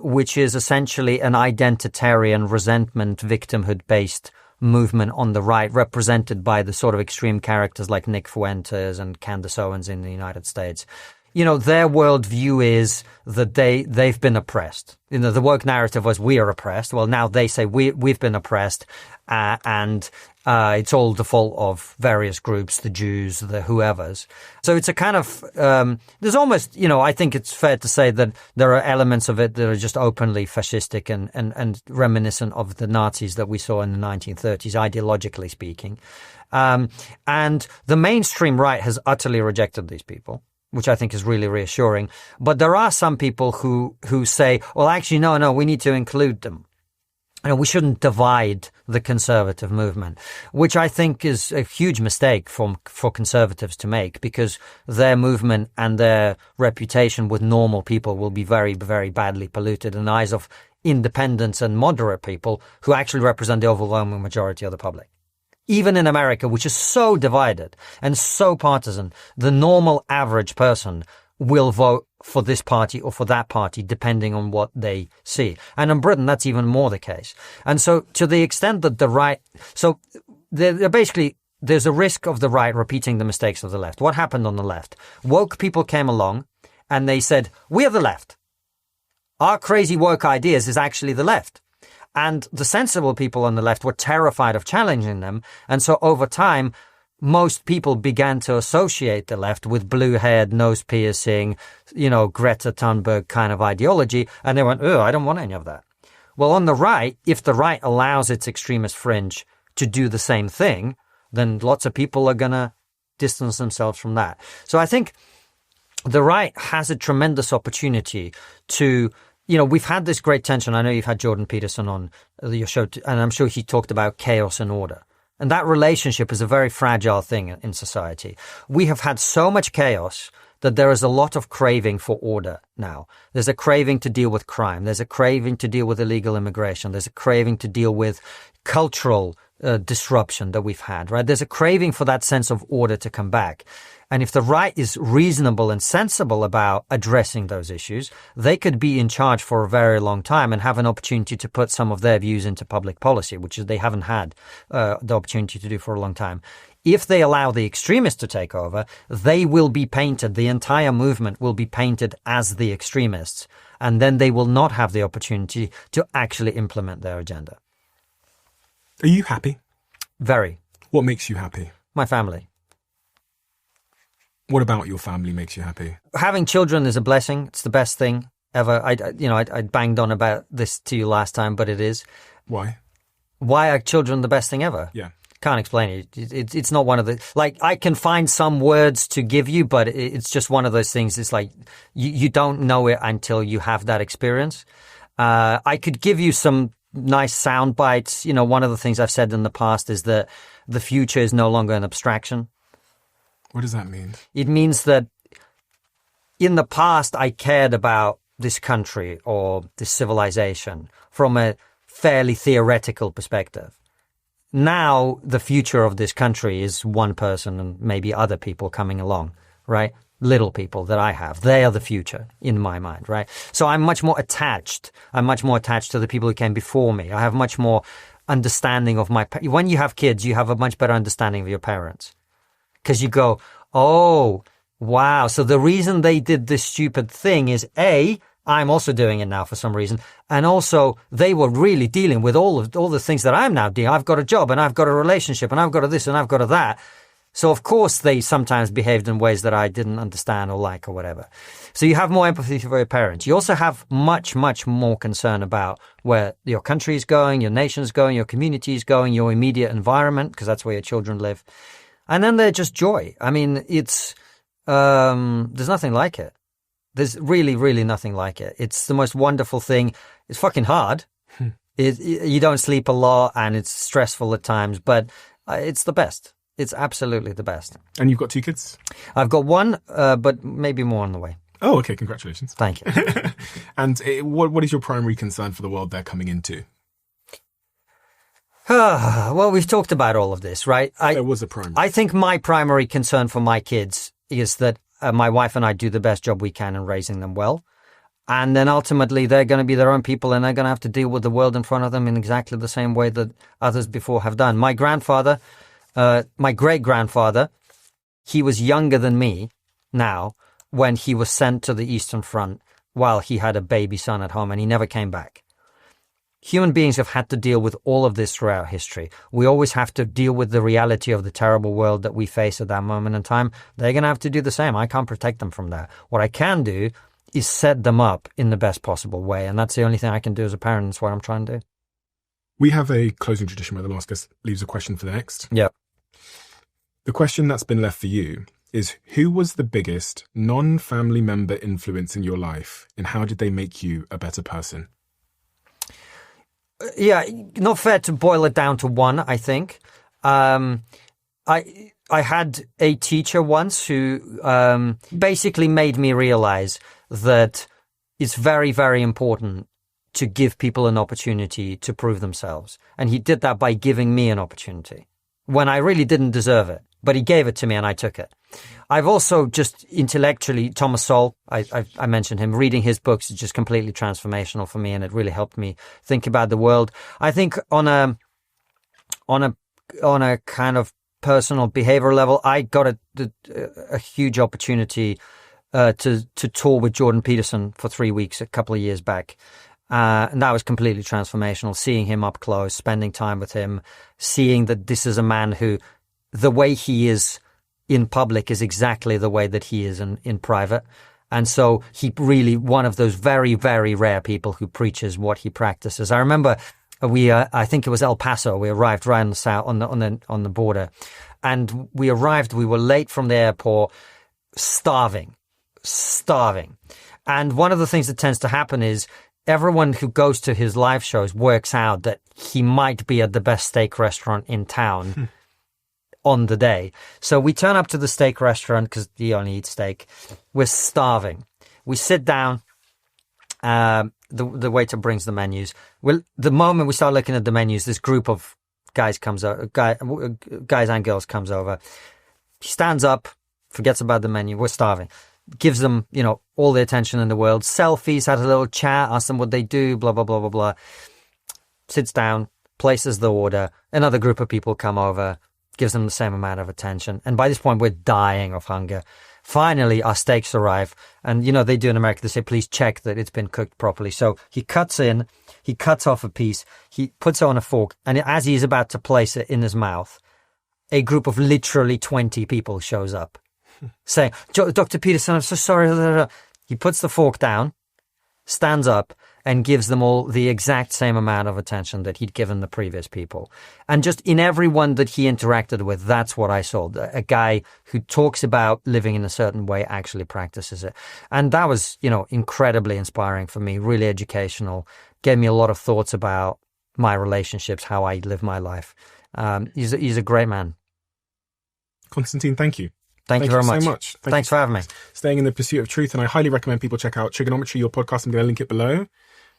which is essentially an identitarian, resentment, victimhood-based movement on the right, represented by the sort of extreme characters like Nick Fuentes and Candace Owens in the United States. You know, their worldview is that they've been oppressed. You know, the woke narrative was we are oppressed. Well, now they say we've been oppressed, and it's all the fault of various groups, the Jews, the whoever's. So it's a kind of, there's almost, you know, I think it's fair to say that there are elements of it that are just openly fascistic and reminiscent of the Nazis that we saw in the 1930s, ideologically speaking. And the mainstream right has utterly rejected these people, which I think is really reassuring. But there are some people who say, well, actually, no, we need to include them. You know, we shouldn't divide the conservative movement, which I think is a huge mistake for conservatives to make, because their movement and their reputation with normal people will be very, very badly polluted in the eyes of independents and moderate people who actually represent the overwhelming majority of the public. Even in America, which is so divided and so partisan, the normal average person will vote for this party or for that party, depending on what they see. And in Britain, that's even more the case. And so to the extent that the right, so basically, there's a risk of the right repeating the mistakes of the left. What happened on the left? Woke people came along and they said, we are the left. Our crazy woke ideas is actually the left. And the sensible people on the left were terrified of challenging them. And so over time, most people began to associate the left with blue-haired, nose-piercing, you know, Greta Thunberg kind of ideology. And they went, oh, I don't want any of that. Well, on the right, if the right allows its extremist fringe to do the same thing, then lots of people are going to distance themselves from that. So I think the right has a tremendous opportunity to, you know, we've had this great tension. I know you've had Jordan Peterson on your show, and I'm sure he talked about chaos and order. And that relationship is a very fragile thing in society. We have had so much chaos that there is a lot of craving for order now. There's a craving to deal with crime. There's a craving to deal with illegal immigration. There's a craving to deal with cultural disruption that we've had, right? There's a craving for that sense of order to come back. And if the right is reasonable and sensible about addressing those issues, they could be in charge for a very long time and have an opportunity to put some of their views into public policy, which is they haven't had the opportunity to do for a long time. If they allow the extremists to take over, they will be painted, the entire movement will be painted as the extremists, and then they will not have the opportunity to actually implement their agenda. Are you happy? Very. What makes you happy? My family. What about your family makes you happy? Having children is a blessing. It's the best thing ever. I banged on about this to you last time, but it is. Why? Why are children the best thing ever? Yeah. Can't explain it. It's not one of the, like, I can find some words to give you, but it's just one of those things. It's like you don't know it until you have that experience. I could give you some nice sound bites. You know, one of the things I've said in the past is that the future is no longer an abstraction. What does that mean? It means that in the past, I cared about this country or this civilization from a fairly theoretical perspective. Now, the future of this country is one person and maybe other people coming along, right? Little people that I have. They are the future in my mind, right? So I'm much more attached. I'm much more attached to the people who came before me. I have much more understanding of when you have kids, you have a much better understanding of your parents. Because you go, oh, wow. So the reason they did this stupid thing is A, I'm also doing it now for some reason. And also they were really dealing with all the things that I'm now dealing. I've got a job and I've got a relationship and I've got a this and I've got a that. So of course they sometimes behaved in ways that I didn't understand or like or whatever. So you have more empathy for your parents. You also have much, much more concern about where your country is going, your nation is going, your community is going, your immediate environment, because that's where your children live. And then they're just joy. I mean, it's, there's nothing like it. There's really, really nothing like it. It's the most wonderful thing. It's fucking hard. You don't sleep a lot and it's stressful at times, but it's the best. It's absolutely the best. And you've got 2 kids? I've got 1, but maybe more on the way. Oh, okay. Congratulations. Thank you. And what is your primary concern for the world they're coming into? Well, we've talked about all of this, right? There was a primary. I think my primary concern for my kids is that my wife and I do the best job we can in raising them well. And then ultimately they're going to be their own people and they're going to have to deal with the world in front of them in exactly the same way that others before have done. My grandfather, my great-grandfather, he was younger than me now when he was sent to the Eastern Front while he had a baby son at home and he never came back. Human beings have had to deal with all of this throughout history. We always have to deal with the reality of the terrible world that we face at that moment in time. They're going to have to do the same. I can't protect them from that. What I can do is set them up in the best possible way. And that's the only thing I can do as a parent. That's what I'm trying to do. We have a closing tradition where the last guest leaves a question for the next. Yeah. The question that's been left for you is, who was the biggest non-family member influence in your life and how did they make you a better person? Yeah, not fair to boil it down to one, I think. I had a teacher once who basically made me realize that it's very, very important to give people an opportunity to prove themselves. And he did that by giving me an opportunity when I really didn't deserve it. But he gave it to me and I took it. I've also just intellectually, Thomas Sowell, I mentioned him, reading his books is just completely transformational for me and it really helped me think about the world. I think on a kind of personal behavior level, I got a huge opportunity to tour with Jordan Peterson for 3 weeks a couple of years back. And that was completely transformational, seeing him up close, spending time with him, seeing that this is a man who, the way he is in public is exactly the way that he is in private. And so he really, one of those very, very rare people who preaches what he practices. I remember I think it was El Paso. We arrived right on the south, on the border. And we were late from the airport, starving. And one of the things that tends to happen is everyone who goes to his live shows works out that he might be at the best steak restaurant in town on the day. So we turn up to the steak restaurant because he only eats steak. We're starving. We sit down. The waiter brings the menus. The moment we start looking at the menus, this group of guys and girls comes over. He stands up, forgets about the menu. We're starving. Gives them, all the attention in the world. Selfies, had a little chat, asked them what they do, blah, blah, blah, blah, blah. Sits down, places the order. Another group of people come over, gives them the same amount of attention. And by this point, we're dying of hunger. Finally, our steaks arrive. And, they do in America, they say, please check that it's been cooked properly. So he cuts off a piece, he puts it on a fork. And as he's about to place it in his mouth, a group of literally 20 people shows up saying, Dr. Peterson, I'm so sorry. He puts the fork down, stands up, and gives them all the exact same amount of attention that he'd given the previous people. And just in everyone that he interacted with, that's what I saw. A guy who talks about living in a certain way actually practices it. And that was, incredibly inspiring for me, really educational, gave me a lot of thoughts about my relationships, how I live my life. He's a great man. Konstantin, thank you. Thank you very much. So much. Thanks for having me. Staying in the pursuit of truth, and I highly recommend people check out TRIGGERnometry, your podcast. I'm going to link it below.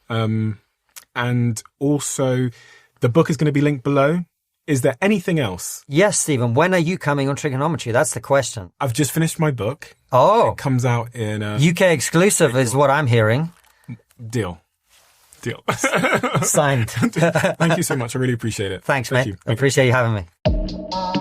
And And also, the book is going to be linked below. Is there anything else? Yes, Stephen. When are you coming on Trigonometry? That's the question. I've just finished my book. Oh. It comes out in... UK exclusive is what I'm hearing. Deal. Signed. Thank you so much. I really appreciate it. Thanks, Thank mate. you. I appreciate you having me.